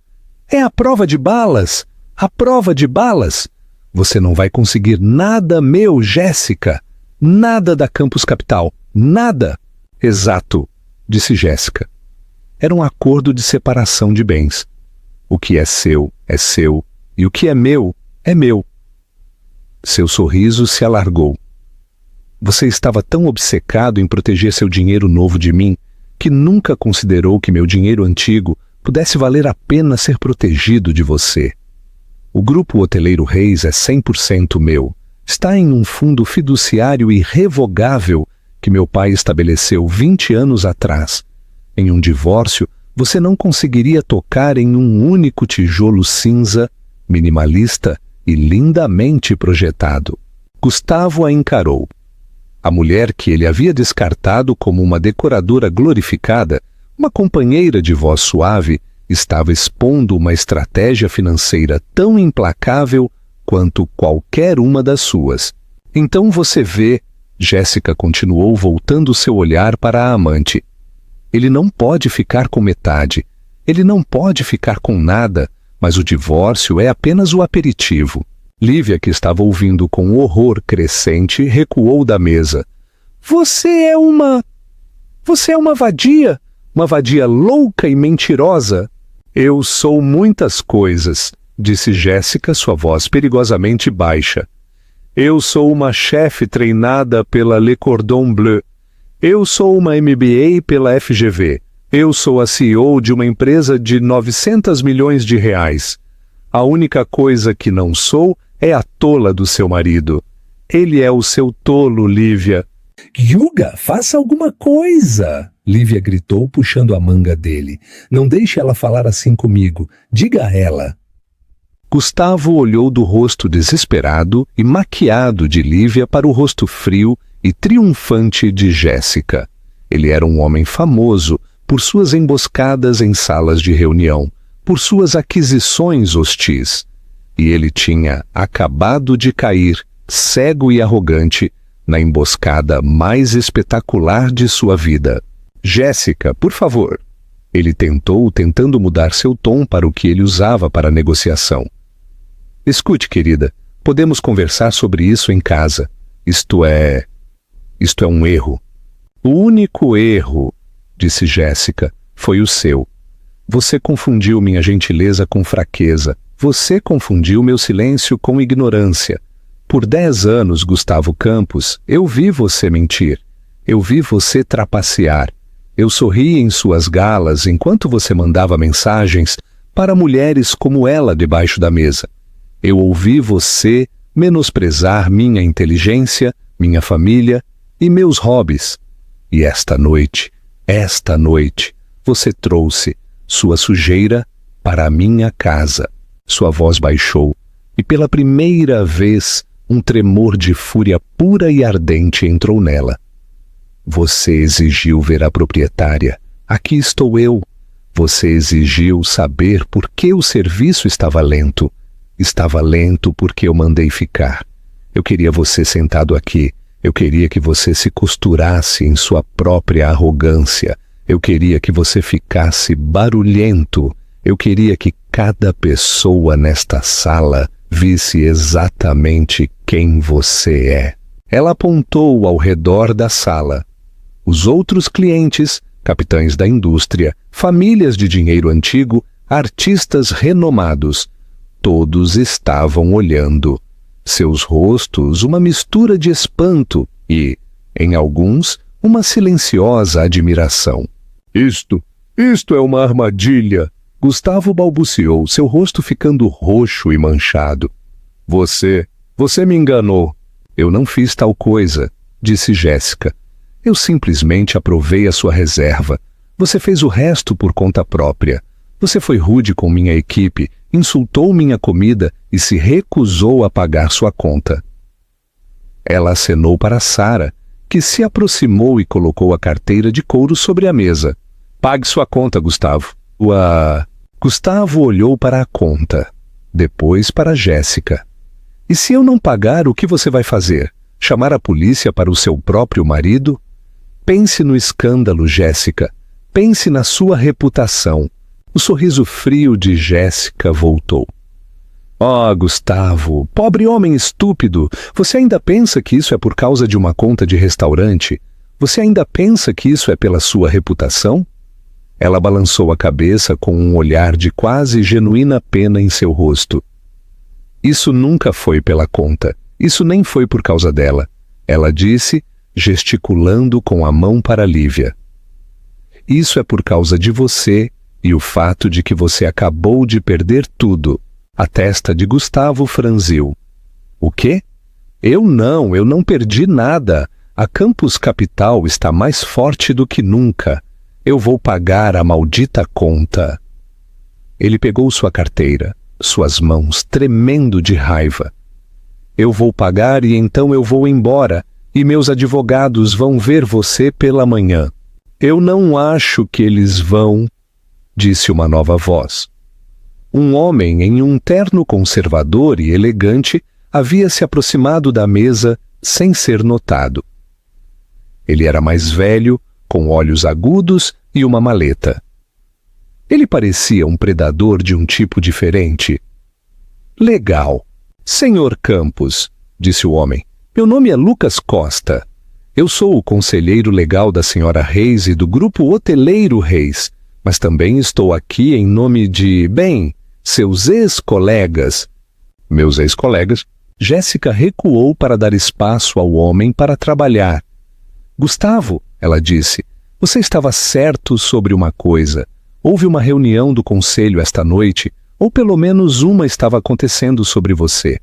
Speaker 1: É a prova de balas. A prova de balas. Você não vai conseguir nada meu, Jéssica. Nada da Campus Capital. Nada. Exato, disse Jéssica. Era um acordo de separação de bens. O que é seu, e o que é meu, é meu. Seu sorriso se alargou. Você estava tão obcecado em proteger seu dinheiro novo de mim, que nunca considerou que meu dinheiro antigo pudesse valer a pena ser protegido de você. O Grupo Hoteleiro Reis é 100% meu. Está em um fundo fiduciário irrevogável que meu pai estabeleceu 20 anos atrás. Em um divórcio, você não conseguiria tocar em um único tijolo cinza, minimalista e lindamente projetado. Gustavo a encarou. A mulher que ele havia descartado como uma decoradora glorificada, uma companheira de voz suave, estava expondo uma estratégia financeira tão implacável quanto qualquer uma das suas. Então você vê, Jéssica continuou voltando seu olhar para a amante. Ele não pode ficar com metade, ele não pode ficar com nada, mas o divórcio é apenas o aperitivo. Lívia, que estava ouvindo com horror crescente, recuou da mesa. Você é uma vadia louca e mentirosa. Eu sou muitas coisas, disse Jéssica, sua voz perigosamente baixa. Eu sou uma chefe treinada pela Le Cordon Bleu. Eu sou uma MBA pela FGV. Eu sou a CEO de uma empresa de 900 milhões de reais. A única coisa que não sou é a tola do seu marido. Ele é o seu tolo, Lívia. Yuga, faça alguma coisa! Lívia gritou, puxando a manga dele. Não deixe ela falar assim comigo. Diga a ela. Gustavo olhou do rosto desesperado e maquiado de Lívia para o rosto frio e triunfante de Jéssica. Ele era um homem famoso por suas emboscadas em salas de reunião, por suas aquisições hostis. E ele tinha acabado de cair, cego e arrogante, na emboscada mais espetacular de sua vida. Jéssica, por favor. Ele tentou, tentando mudar seu tom para o que ele usava para a negociação. Escute, querida, podemos conversar sobre isso em casa. Isto é um erro. O único erro, disse Jéssica, foi o seu. Você confundiu minha gentileza com fraqueza. Você confundiu meu silêncio com ignorância. Por 10 anos, Gustavo Campos, eu vi você mentir. Eu vi você trapacear. Eu sorri em suas galas enquanto você mandava mensagens para mulheres como ela debaixo da mesa. Eu ouvi você menosprezar minha inteligência, minha família e meus hobbies. E esta noite, você trouxe sua sujeira para a minha casa. Sua voz baixou, e pela primeira vez um tremor de fúria pura e ardente entrou nela. Você exigiu ver a proprietária. Aqui estou eu. Você exigiu saber por que o serviço estava lento. Estava lento porque eu mandei ficar. Eu queria você sentado aqui. Eu queria que você se costurasse em sua própria arrogância. Eu queria que você ficasse barulhento. Eu queria que cada pessoa nesta sala visse exatamente quem você é. Ela apontou ao redor da sala. Os outros clientes, capitães da indústria, famílias de dinheiro antigo, artistas renomados, todos estavam olhando. Seus rostos, uma mistura de espanto e, em alguns, uma silenciosa admiração. Isto é uma armadilha! Gustavo balbuciou, seu rosto ficando roxo e manchado. Você me enganou. Eu não fiz tal coisa, disse Jéssica. Eu simplesmente aprovei a sua reserva. Você fez o resto por conta própria. Você foi rude com minha equipe, insultou minha comida e se recusou a pagar sua conta. Ela acenou para Sara, que se aproximou e colocou a carteira de couro sobre a mesa. Pague sua conta, Gustavo. Gustavo olhou para a conta, depois para Jéssica. E se eu não pagar, o que você vai fazer? Chamar a polícia para o seu próprio marido? Pense no escândalo, Jéssica. Pense na sua reputação. O sorriso frio de Jéssica voltou. Gustavo, pobre homem estúpido, você ainda pensa que isso é por causa de uma conta de restaurante? Você ainda pensa que isso é pela sua reputação? Ela balançou a cabeça com um olhar de quase genuína pena em seu rosto. Isso nunca foi pela conta. Isso nem foi por causa dela. Ela disse, gesticulando com a mão para Lívia. Isso é por causa de você e o fato de que você acabou de perder tudo. A testa de Gustavo franziu. O quê? Eu não perdi nada. A Campus Capital está mais forte do que nunca. Eu vou pagar a maldita conta. Ele pegou sua carteira, suas mãos tremendo de raiva. Eu vou pagar e então eu vou embora, e meus advogados vão ver você pela manhã. Eu não acho que eles vão, disse uma nova voz. Um homem em um terno conservador e elegante havia se aproximado da mesa sem ser notado. Ele era mais velho, com olhos agudos e uma maleta. Ele parecia um predador de um tipo diferente. Legal. Senhor Campos, disse o homem, meu nome é Lucas Costa. Eu sou o conselheiro legal da senhora Reis e do grupo hoteleiro Reis, mas também estou aqui em nome de, seus ex-colegas. Meus ex-colegas? Jéssica recuou para dar espaço ao homem para trabalhar. Gustavo, ela disse, você estava certo sobre uma coisa. Houve uma reunião do conselho esta noite, ou pelo menos uma estava acontecendo sobre você.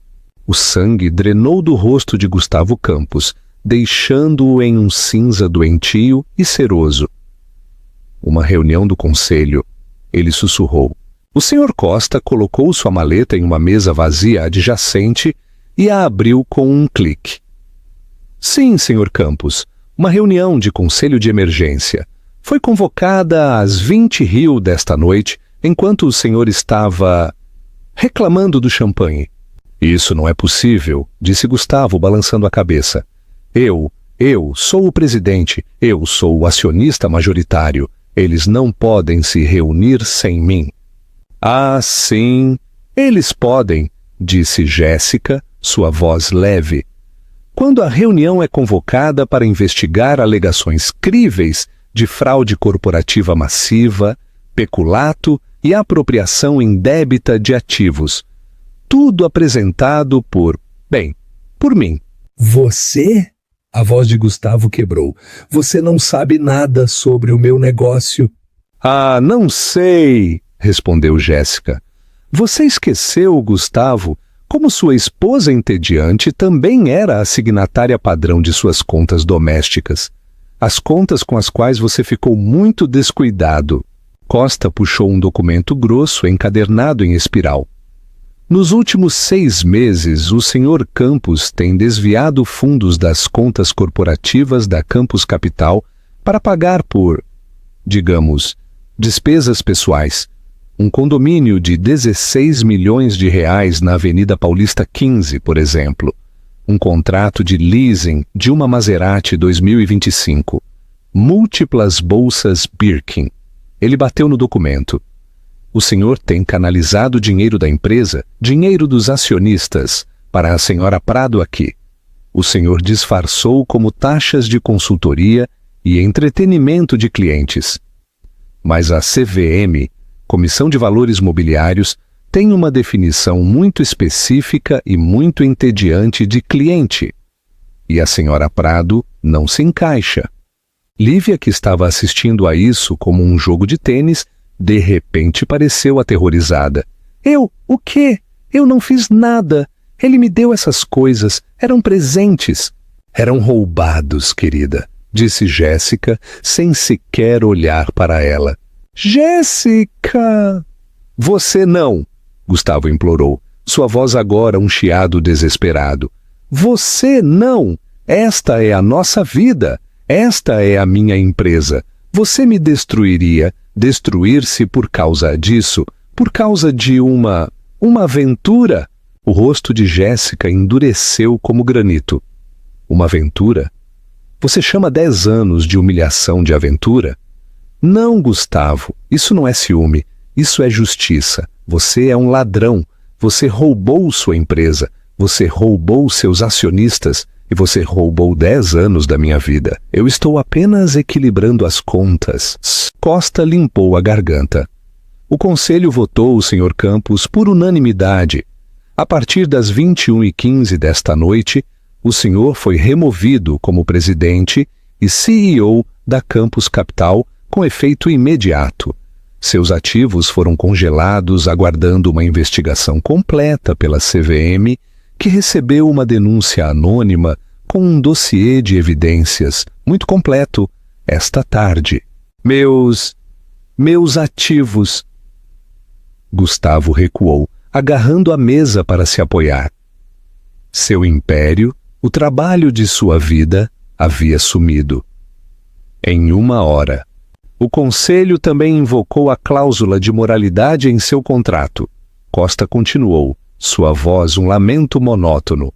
Speaker 1: O sangue drenou do rosto de Gustavo Campos, deixando-o em um cinza doentio e ceroso. Uma reunião do conselho, ele sussurrou. O senhor Costa colocou sua maleta em uma mesa vazia adjacente e a abriu com um clique. Sim, senhor Campos. Uma reunião de conselho de emergência. Foi convocada às 20 Rio desta noite, enquanto o senhor estava reclamando do champanhe. Isso não é possível, disse Gustavo, balançando a cabeça. Eu sou o presidente, eu sou o acionista majoritário. Eles não podem se reunir sem mim. Ah, sim, eles podem, disse Jéssica, sua voz leve. Quando a reunião é convocada para investigar alegações críveis de fraude corporativa massiva, peculato e apropriação indébita de ativos. Tudo apresentado por mim.
Speaker 2: Você? A voz de Gustavo quebrou. Você não sabe nada sobre o meu negócio.
Speaker 1: Ah, não sei, respondeu Jéssica. Você esqueceu, Gustavo, como sua esposa entediante também era a signatária padrão de suas contas domésticas. As contas com as quais você ficou muito descuidado. Costa puxou um documento grosso encadernado em espiral. Nos últimos 6 meses, o Sr. Campos tem desviado fundos das contas corporativas da Campus Capital para pagar por, digamos, despesas pessoais. Um condomínio de 16 milhões de reais na Avenida Paulista 15, por exemplo. Um contrato de leasing de uma Maserati 2025. Múltiplas bolsas Birkin. Ele bateu no documento. O senhor tem canalizado dinheiro da empresa, dinheiro dos acionistas, para a senhora Prado aqui. O senhor disfarçou como taxas de consultoria e entretenimento de clientes. Mas a CVM, Comissão de Valores Mobiliários, tem uma definição muito específica e muito entediante de cliente. E a senhora Prado não se encaixa. Lívia, que estava assistindo a isso como um jogo de tênis, de repente pareceu aterrorizada. O quê? Eu não fiz nada. Ele me deu essas coisas. Eram presentes. Eram roubados, querida, disse Jéssica, sem sequer olhar para ela. Jéssica! Você não! Gustavo implorou, sua voz agora um chiado desesperado. Você não! Esta é a nossa vida. Esta é a minha empresa. Você me destruir-se por causa disso, por causa de uma aventura? O rosto de Jéssica endureceu como granito. Uma aventura? Você chama 10 anos de humilhação de aventura? Não, Gustavo, isso não é ciúme, isso é justiça. Você é um ladrão, você roubou sua empresa, você roubou seus acionistas e você roubou 10 anos da minha vida. Eu estou apenas equilibrando as contas. Costa limpou a garganta. O conselho votou o Sr. Campos por unanimidade. A partir das 21h15 desta noite, o senhor foi removido como presidente e CEO da Campus Capital com efeito imediato. Seus ativos foram congelados aguardando uma investigação completa pela CVM, que recebeu uma denúncia anônima com um dossiê de evidências muito completo esta tarde. Meus ativos. Gustavo recuou, agarrando a mesa para se apoiar. Seu império, o trabalho de sua vida, havia sumido. Em 1 hora. O conselho também invocou a cláusula de moralidade em seu contrato. Costa continuou, sua voz um lamento monótono.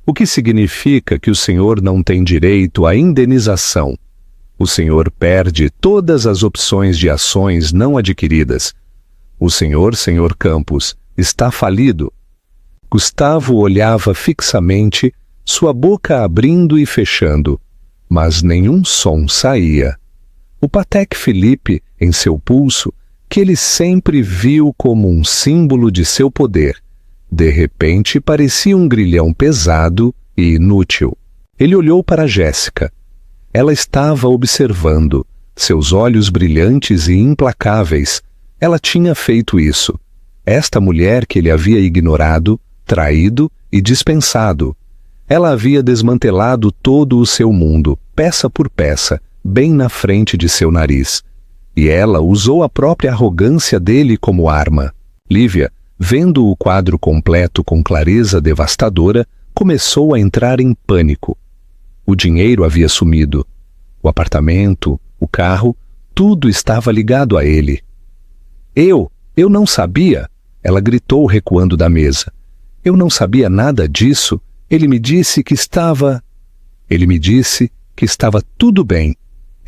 Speaker 1: O que significa que o senhor não tem direito à indenização. O senhor perde todas as opções de ações não adquiridas. O senhor Campos, está falido. Gustavo olhava fixamente, sua boca abrindo e fechando, mas nenhum som saía. O Patek Philippe em seu pulso, que ele sempre viu como um símbolo de seu poder, de repente parecia um grilhão pesado e inútil. Ele olhou para Jéssica. Ela estava observando, seus olhos brilhantes e implacáveis. Ela tinha feito isso. Esta mulher que ele havia ignorado, traído e dispensado. Ela havia desmantelado todo o seu mundo, peça por peça, bem na frente de seu nariz. E ela usou a própria arrogância dele como arma. Lívia, vendo o quadro completo com clareza devastadora, começou a entrar em pânico. O dinheiro havia sumido. O apartamento, o carro, tudo estava ligado a ele. Eu não sabia, ela gritou recuando da mesa. Eu não sabia nada disso. Ele me disse que estava tudo bem.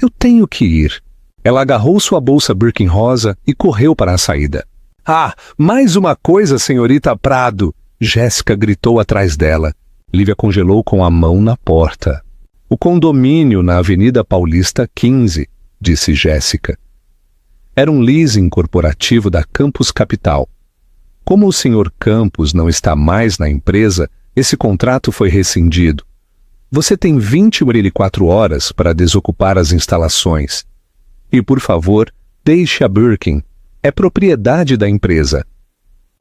Speaker 1: Eu tenho que ir. Ela agarrou sua bolsa Birkin rosa e correu para a saída. Ah, mais uma coisa, senhorita Prado! Jéssica gritou atrás dela. Lívia congelou com a mão na porta. O condomínio na Avenida Paulista 15. disse Jéssica. Era um leasing corporativo da Campus Capital. Como o Sr. Campos não está mais na empresa, esse contrato foi rescindido. Você tem 24 horas para desocupar as instalações. E, por favor, deixe a Birkin. É propriedade da empresa.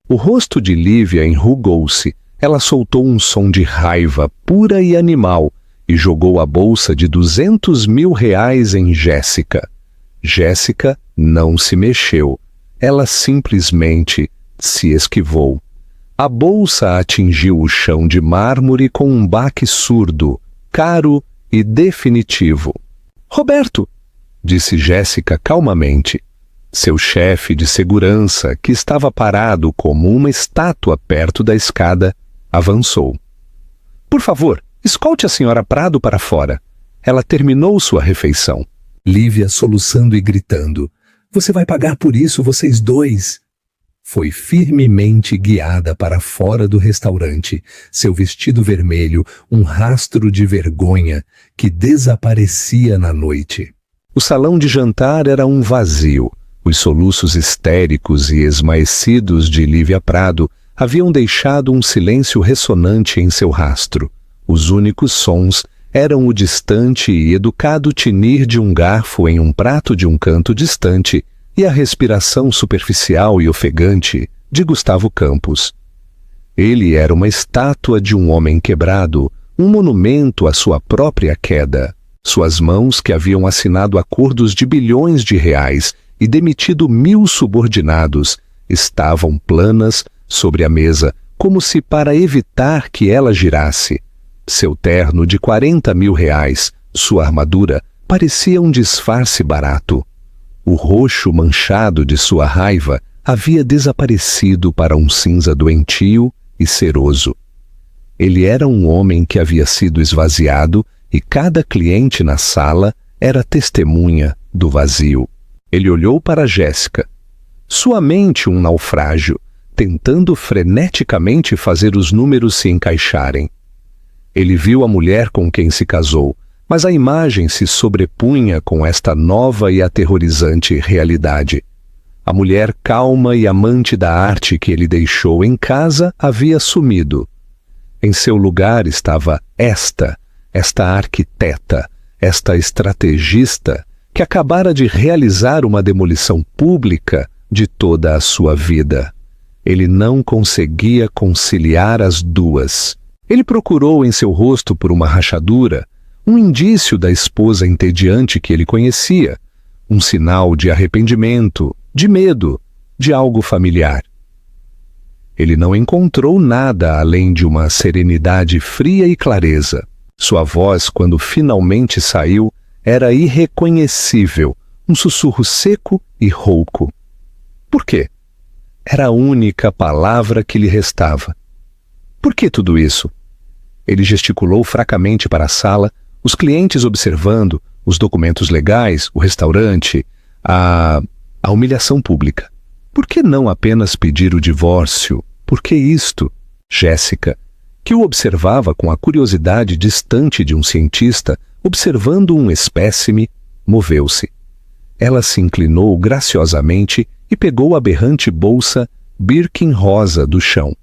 Speaker 1: O rosto de Lívia enrugou-se. Ela soltou um som de raiva pura e animal e jogou a bolsa de R$200 mil em Jéssica. Jéssica não se mexeu. Ela simplesmente se esquivou. A bolsa atingiu o chão de mármore com um baque surdo, caro e definitivo. Roberto, disse Jéssica calmamente. Seu chefe de segurança, que estava parado como uma estátua perto da escada, avançou. Por favor, escolte a senhora Prado para fora. Ela terminou sua refeição.
Speaker 2: Lívia soluçando e gritando. Você vai pagar por isso, vocês dois. Foi firmemente guiada para fora do restaurante, seu vestido vermelho, um rastro de vergonha que desaparecia na noite.
Speaker 1: O salão de jantar era um vazio. Os soluços histéricos e esmaecidos de Lívia Prado haviam deixado um silêncio ressonante em seu rastro. Os únicos sons eram o distante e educado tinir de um garfo em um prato de um canto distante e a respiração superficial e ofegante de Gustavo Campos. Ele era uma estátua de um homem quebrado, um monumento à sua própria queda. Suas mãos, que haviam assinado acordos de bilhões de reais e demitido 1000 subordinados, estavam planas sobre a mesa, como se para evitar que ela girasse. Seu terno de R$40 mil, sua armadura, parecia um disfarce barato. O roxo manchado de sua raiva havia desaparecido para um cinza doentio e ceroso. Ele era um homem que havia sido esvaziado e cada cliente na sala era testemunha do vazio. Ele olhou para Jéssica. Sua mente um naufrágio, tentando freneticamente fazer os números se encaixarem. Ele viu a mulher com quem se casou, mas a imagem se sobrepunha com esta nova e aterrorizante realidade. A mulher calma e amante da arte que ele deixou em casa havia sumido. Em seu lugar estava esta arquiteta, esta estrategista, que acabara de realizar uma demolição pública de toda a sua vida. Ele não conseguia conciliar as duas. Ele procurou em seu rosto por uma rachadura, um indício da esposa entediante que ele conhecia, um sinal de arrependimento, de medo, de algo familiar. Ele não encontrou nada além de uma serenidade fria e clareza. Sua voz, quando finalmente saiu, era irreconhecível, um sussurro seco e rouco. Por quê? Era a única palavra que lhe restava. Por que tudo isso? Ele gesticulou fracamente para a sala, os clientes observando, os documentos legais, o restaurante, a humilhação pública. Por que não apenas pedir o divórcio? Por que isto? Jéssica, que o observava com a curiosidade distante de um cientista, observando um espécime, moveu-se. Ela se inclinou graciosamente e pegou a aberrante bolsa Birkin rosa do chão.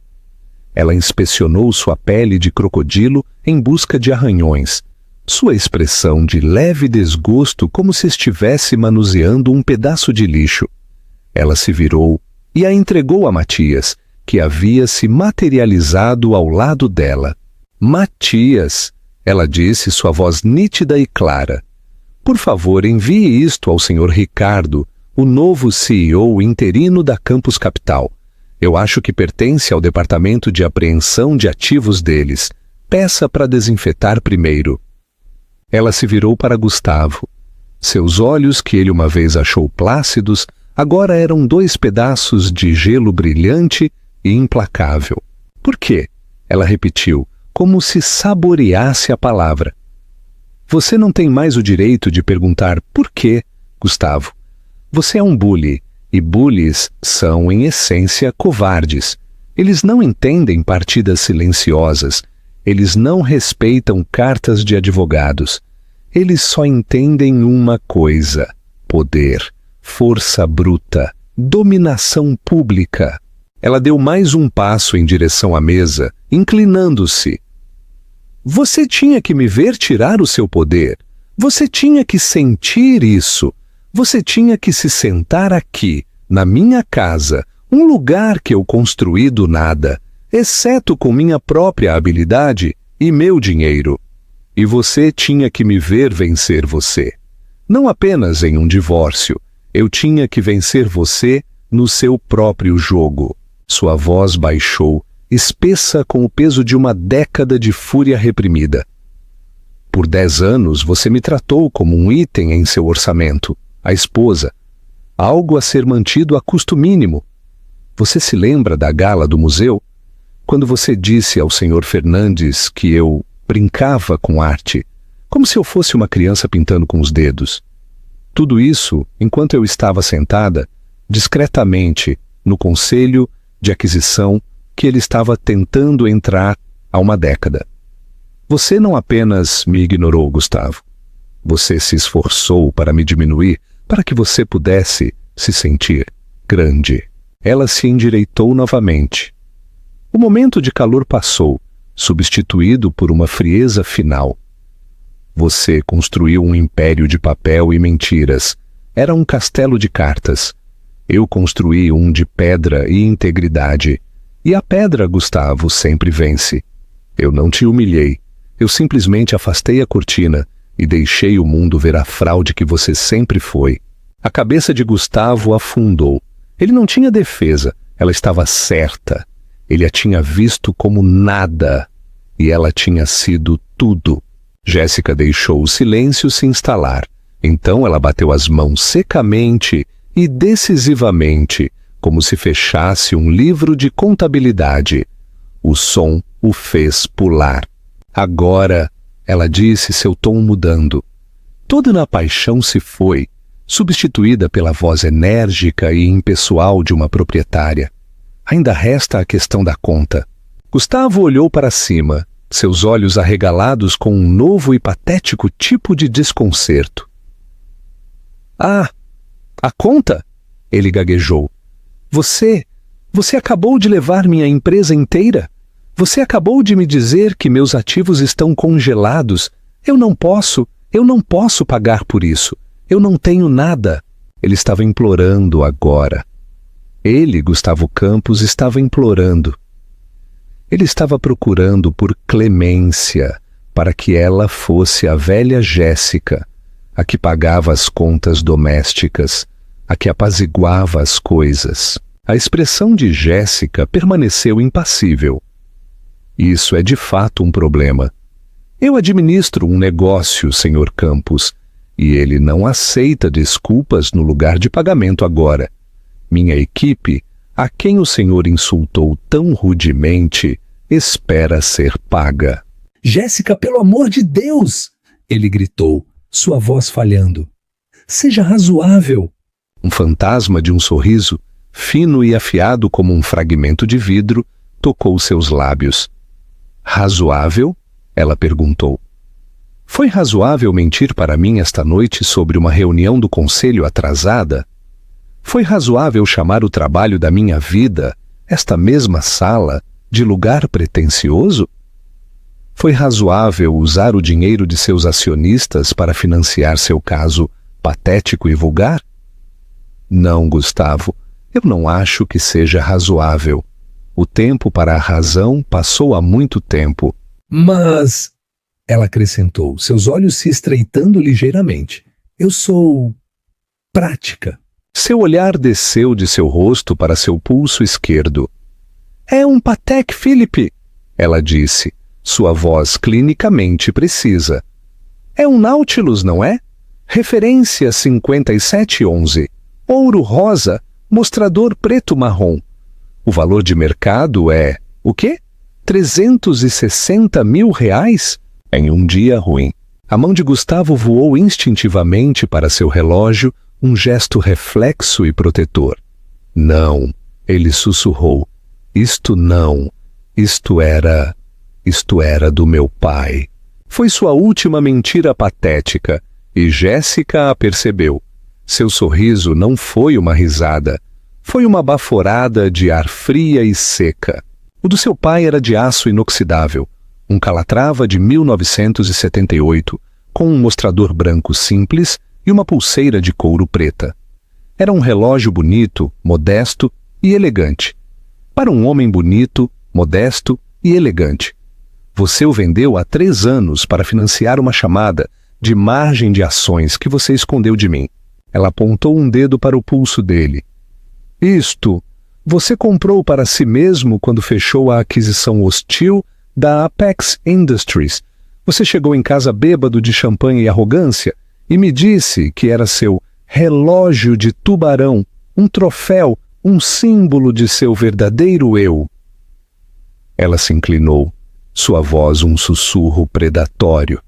Speaker 1: Ela inspecionou sua pele de crocodilo em busca de arranhões, sua expressão de leve desgosto como se estivesse manuseando um pedaço de lixo. Ela se virou e a entregou a Matias, que havia se materializado ao lado dela. Matias, ela disse, sua voz nítida e clara. Por favor, envie isto ao Sr. Ricardo, o novo CEO interino da Campus Capital. Eu acho que pertence ao departamento de apreensão de ativos deles. Peça para desinfetar primeiro. Ela se virou para Gustavo. Seus olhos, que ele uma vez achou plácidos, agora eram 2 pedaços de gelo brilhante e implacável. Por quê? Ela repetiu, como se saboreasse a palavra. Você não tem mais o direito de perguntar por quê, Gustavo. Você é um bully, e bullies são, em essência, covardes. Eles não entendem partidas silenciosas. Eles não respeitam cartas de advogados. Eles só entendem uma coisa: poder, força bruta, dominação pública. Ela deu mais um passo em direção à mesa, inclinando-se. Você tinha que me ver tirar o seu poder. Você tinha que sentir isso. Você tinha que se sentar aqui, na minha casa, um lugar que eu construí do nada, exceto com minha própria habilidade e meu dinheiro. E você tinha que me ver vencer você. Não apenas em um divórcio. Eu tinha que vencer você no seu próprio jogo. Sua voz baixou, espessa com o peso de uma década de fúria reprimida. Por 10 anos você me tratou como um item em seu orçamento, a esposa, algo a ser mantido a custo mínimo. Você se lembra da gala do museu? Quando você disse ao Sr. Fernandes que eu brincava com arte, como se eu fosse uma criança pintando com os dedos. Tudo isso enquanto eu estava sentada, discretamente, no conselho de aquisição que ele estava tentando entrar há uma década. Você não apenas me ignorou, Gustavo. Você se esforçou para me diminuir, para que você pudesse se sentir grande. Ela se endireitou novamente. O momento de calor passou, substituído por uma frieza final. Você construiu um império de papel e mentiras. Era um castelo de cartas. Eu construí um de pedra e integridade. E a pedra, Gustavo, sempre vence. Eu não te humilhei. Eu simplesmente afastei a cortina e deixei o mundo ver a fraude que você sempre foi. A cabeça de Gustavo afundou. Ele não tinha defesa. Ela estava certa. Ele a tinha visto como nada. E ela tinha sido tudo. Jéssica deixou o silêncio se instalar. Então ela bateu as mãos secamente e decisivamente, como se fechasse um livro de contabilidade. O som o fez pular. Agora, ela disse, seu tom mudando. Toda na paixão se foi, substituída pela voz enérgica e impessoal de uma proprietária. Ainda resta a questão da conta. Gustavo olhou para cima, seus olhos arregalados com um novo e patético tipo de desconcerto. Ah, a conta? Ele gaguejou. Você acabou de levar minha empresa inteira? Você acabou de me dizer que meus ativos estão congelados. Eu não posso pagar por isso. Eu não tenho nada. Ele estava implorando agora. Ele, Gustavo Campos, estava implorando. Ele estava procurando por clemência para que ela fosse a velha Jéssica, a que pagava as contas domésticas, a que apaziguava as coisas. A expressão de Jéssica permaneceu impassível. Isso é de fato um problema. Eu administro um negócio, Sr. Campos, e ele não aceita desculpas no lugar de pagamento agora. Minha equipe, a quem o senhor insultou tão rudemente, espera ser paga.
Speaker 2: Jéssica, pelo amor de Deus! Ele gritou, sua voz falhando. Seja razoável.
Speaker 1: Um fantasma de um sorriso, fino e afiado como um fragmento de vidro, tocou seus lábios. Razoável? Ela perguntou. Foi razoável mentir para mim esta noite sobre uma reunião do conselho atrasada? Foi razoável chamar o trabalho da minha vida, esta mesma sala, de lugar pretensioso? Foi razoável usar o dinheiro de seus acionistas para financiar seu caso patético e vulgar? Não, Gustavo, eu não acho que seja razoável. O tempo para a razão passou há muito tempo.
Speaker 2: Mas, ela acrescentou, seus olhos se estreitando ligeiramente, eu sou prática.
Speaker 1: Seu olhar desceu de seu rosto para seu pulso esquerdo. É um Patek Philippe, ela disse, sua voz clinicamente precisa. É um Nautilus, não é? Referência 5711. Ouro rosa, mostrador preto-marrom. O valor de mercado é, o quê? 360 mil reais? Em um dia ruim. A mão de Gustavo voou instintivamente para seu relógio, um gesto reflexo e protetor. Não, ele sussurrou. Isto não. Isto era do meu pai. Foi sua última mentira patética, e Jéssica a percebeu. Seu sorriso não foi uma risada, foi uma baforada de ar fria e seca. O do seu pai era de aço inoxidável, um Calatrava de 1978, com um mostrador branco simples e uma pulseira de couro preta. Era um relógio bonito, modesto e elegante. Para um homem bonito, modesto e elegante. Você o vendeu há 3 anos para financiar uma chamada de margem de ações que você escondeu de mim. Ela apontou um dedo para o pulso dele. Isto você comprou para si mesmo quando fechou a aquisição hostil da Apex Industries. Você chegou em casa bêbado de champanhe e arrogância e me disse que era seu relógio de tubarão, um troféu, um símbolo de seu verdadeiro eu. Ela se inclinou, sua voz um sussurro predatório.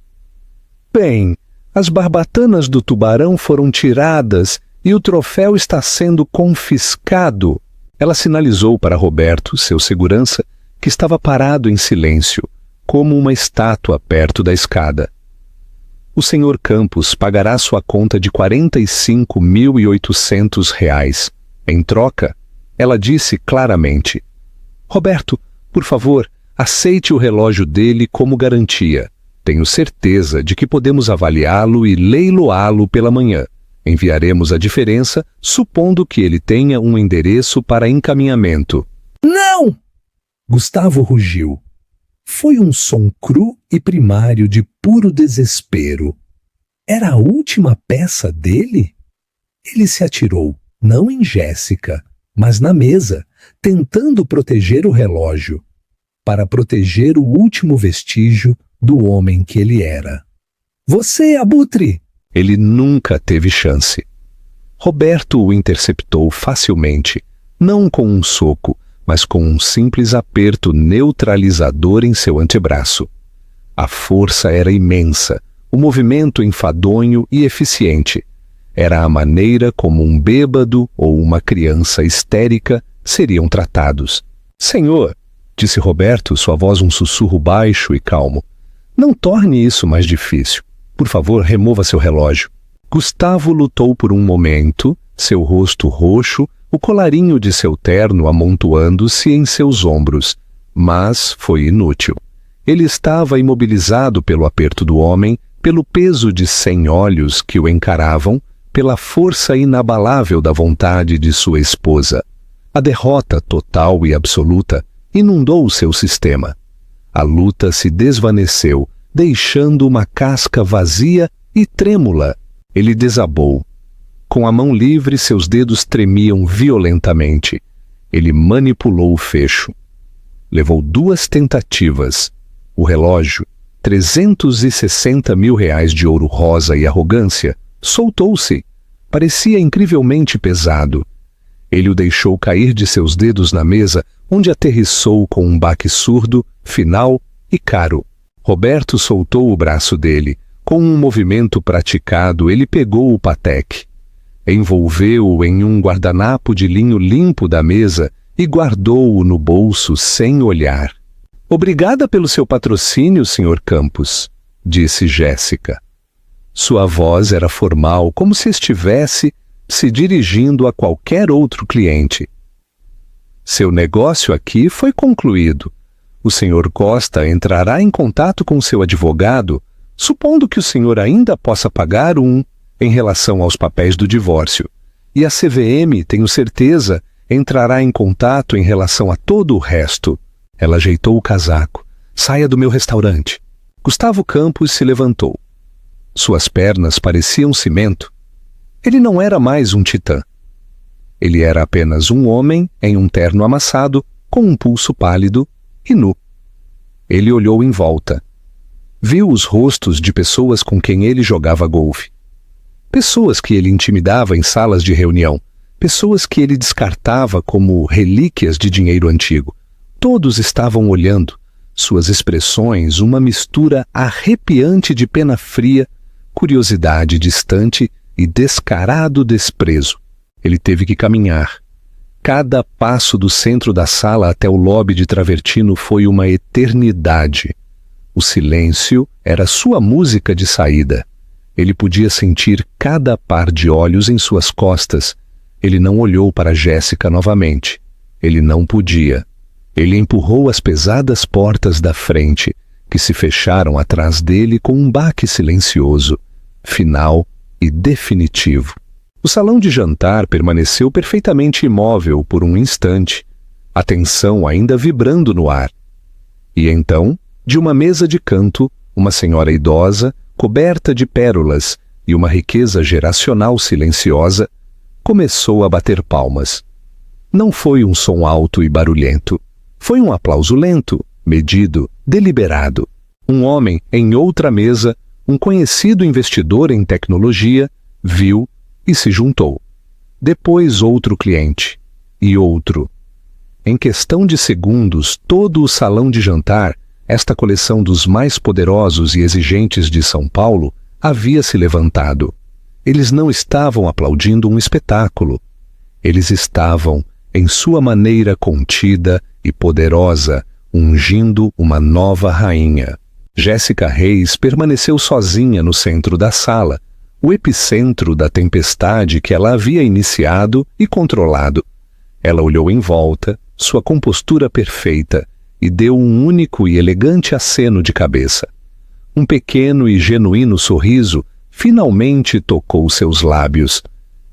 Speaker 1: Bem, as barbatanas do tubarão foram tiradas e o troféu está sendo confiscado. Ela sinalizou para Roberto, seu segurança, que estava parado em silêncio, como uma estátua perto da escada. O senhor Campos pagará sua conta de R$ 45.800. Em troca, ela disse claramente: Roberto, por favor, aceite o relógio dele como garantia. Tenho certeza de que podemos avaliá-lo e leiloá-lo pela manhã. Enviaremos a diferença, supondo que ele tenha um endereço para encaminhamento.
Speaker 2: Não! Gustavo rugiu. Foi um som cru e primário de puro desespero. Era a última peça dele? Ele se atirou, não em Jéssica, mas na mesa, tentando proteger o relógio, para proteger o último vestígio do homem que ele era. Você, abutre!
Speaker 1: Ele nunca teve chance. Roberto o interceptou facilmente, não com um soco, mas com um simples aperto neutralizador em seu antebraço. A força era imensa, o movimento enfadonho e eficiente. Era a maneira como um bêbado ou uma criança histérica seriam tratados. Senhor, disse Roberto, sua voz um sussurro baixo e calmo, não torne isso mais difícil. Por favor, remova seu relógio. Gustavo lutou por um momento, seu rosto roxo, o colarinho de seu terno amontoando-se em seus ombros, mas foi inútil. Ele estava imobilizado pelo aperto do homem, pelo peso de 100 olhos que o encaravam, pela força inabalável da vontade de sua esposa. A derrota total e absoluta inundou o seu sistema. A luta se desvaneceu, deixando uma casca vazia e trêmula. Ele desabou. Com a mão livre, seus dedos tremiam violentamente. Ele manipulou o fecho. Levou 2 tentativas. O relógio, R$ 360.000 de ouro rosa e arrogância, soltou-se. Parecia incrivelmente pesado. Ele o deixou cair de seus dedos na mesa, onde aterrissou com um baque surdo, final e caro. Roberto soltou o braço dele. Com um movimento praticado, ele pegou o Patek. Envolveu-o em um guardanapo de linho limpo da mesa e guardou-o no bolso sem olhar. Obrigada pelo seu patrocínio, Sr. Campos, disse Jéssica. Sua voz era formal, como se estivesse se dirigindo a qualquer outro cliente. Seu negócio aqui foi concluído. O Sr. Costa entrará em contato com seu advogado, supondo que o senhor ainda possa pagar em relação aos papéis do divórcio. E a CVM, tenho certeza, entrará em contato em relação a todo o resto. Ela ajeitou o casaco. Saia do meu restaurante. Gustavo Campos se levantou. Suas pernas pareciam cimento. Ele não era mais um titã. Ele era apenas um homem em um terno amassado, com um pulso pálido e nu. Ele olhou em volta. Viu os rostos de pessoas com quem ele jogava golfe. Pessoas que ele intimidava em salas de reunião. Pessoas que ele descartava como relíquias de dinheiro antigo. Todos estavam olhando. Suas expressões, uma mistura arrepiante de pena fria, curiosidade distante e descarado desprezo. Ele teve que caminhar. Cada passo do centro da sala até o lobby de travertino foi uma eternidade. O silêncio era sua música de saída. Ele podia sentir cada par de olhos em suas costas. Ele não olhou para Jéssica novamente. Ele não podia. Ele empurrou as pesadas portas da frente, que se fecharam atrás dele com um baque silencioso, final e definitivo. O salão de jantar permaneceu perfeitamente imóvel por um instante, a tensão ainda vibrando no ar. E então, de uma mesa de canto, uma senhora idosa, coberta de pérolas e uma riqueza geracional silenciosa, começou a bater palmas. Não foi um som alto e barulhento. Foi um aplauso lento, medido, deliberado. Um homem em outra mesa, um conhecido investidor em tecnologia, viu e se juntou. Depois outro cliente. E outro. Em questão de segundos, todo o salão de jantar, esta coleção dos mais poderosos e exigentes de São Paulo, havia se levantado. Eles não estavam aplaudindo um espetáculo. Eles estavam, em sua maneira contida e poderosa, ungindo uma nova rainha. Jéssica Reis permaneceu sozinha no centro da sala, o epicentro da tempestade que ela havia iniciado e controlado. Ela olhou em volta, sua compostura perfeita, e deu um único e elegante aceno de cabeça. Um pequeno e genuíno sorriso finalmente tocou seus lábios.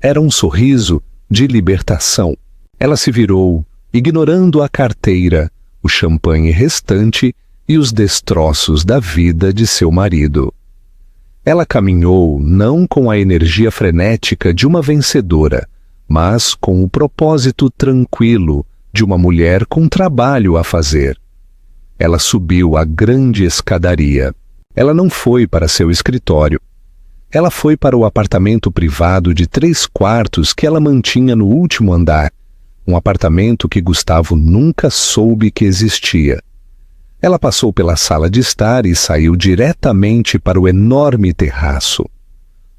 Speaker 1: Era um sorriso de libertação. Ela se virou, ignorando a carteira, o champanhe restante e os destroços da vida de seu marido. Ela caminhou não com a energia frenética de uma vencedora, mas com o propósito tranquilo de uma mulher com trabalho a fazer. Ela subiu a grande escadaria. Ela não foi para seu escritório. Ela foi para o apartamento privado de 3 quartos que ela mantinha no último andar, um apartamento que Gustavo nunca soube que existia. Ela passou pela sala de estar e saiu diretamente para o enorme terraço.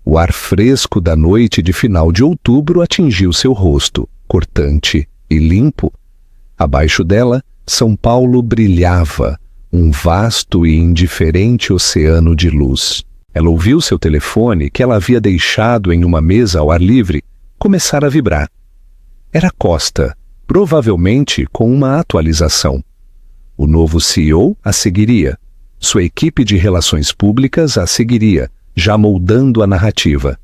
Speaker 1: O ar fresco da noite de final de outubro atingiu seu rosto, cortante e limpo. Abaixo dela, São Paulo brilhava, um vasto e indiferente oceano de luz. Ela ouviu seu telefone, que ela havia deixado em uma mesa ao ar livre, começar a vibrar. Era Costa, provavelmente com uma atualização. O novo CEO a seguiria. Sua equipe de relações públicas a seguiria, já moldando a narrativa.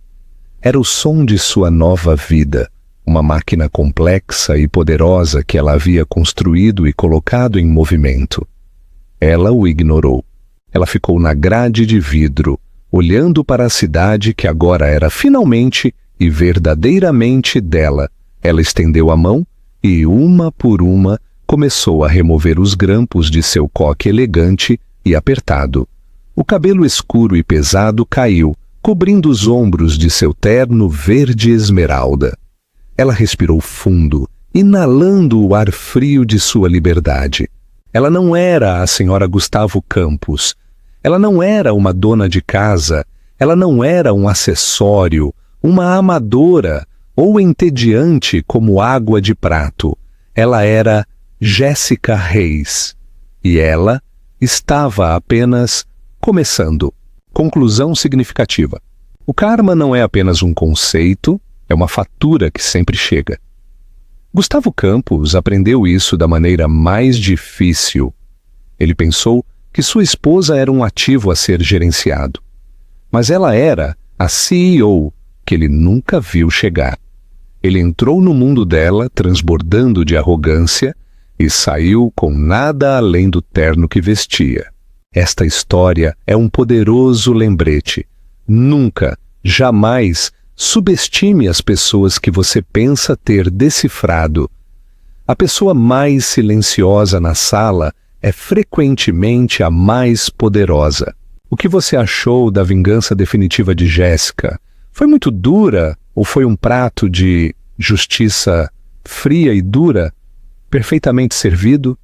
Speaker 1: Era o som de sua nova vida, uma máquina complexa e poderosa que ela havia construído e colocado em movimento. Ela o ignorou. Ela ficou na grade de vidro, olhando para a cidade que agora era finalmente e verdadeiramente dela. Ela estendeu a mão e, uma por uma, começou a remover os grampos de seu coque elegante e apertado. O cabelo escuro e pesado caiu, cobrindo os ombros de seu terno verde esmeralda. Ela respirou fundo, inalando o ar frio de sua liberdade. Ela não era a senhora Gustavo Campos. Ela não era uma dona de casa. Ela não era um acessório, uma amadora ou entediante como água de prato. Ela era Jéssica Reis. E ela estava apenas começando. Conclusão significativa. O karma não é apenas um conceito, é uma fatura que sempre chega. Gustavo Campos aprendeu isso da maneira mais difícil. Ele pensou que sua esposa era um ativo a ser gerenciado. Mas ela era a CEO que ele nunca viu chegar. Ele entrou no mundo dela transbordando de arrogância e saiu com nada além do terno que vestia. Esta história é um poderoso lembrete. Nunca, jamais, subestime as pessoas que você pensa ter decifrado. A pessoa mais silenciosa na sala é frequentemente a mais poderosa. O que você achou da vingança definitiva de Jéssica? Foi muito dura ou foi um prato de justiça fria e dura, perfeitamente servido?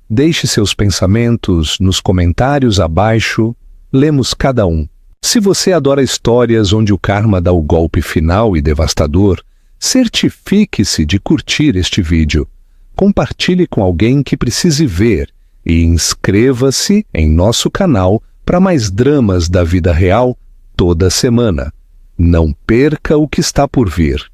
Speaker 1: Deixe seus pensamentos nos comentários abaixo, lemos cada um. Se você adora histórias onde o karma dá o golpe final e devastador, certifique-se de curtir este vídeo. Compartilhe com alguém que precise ver e inscreva-se em nosso canal para mais dramas da vida real toda semana. Não perca o que está por vir.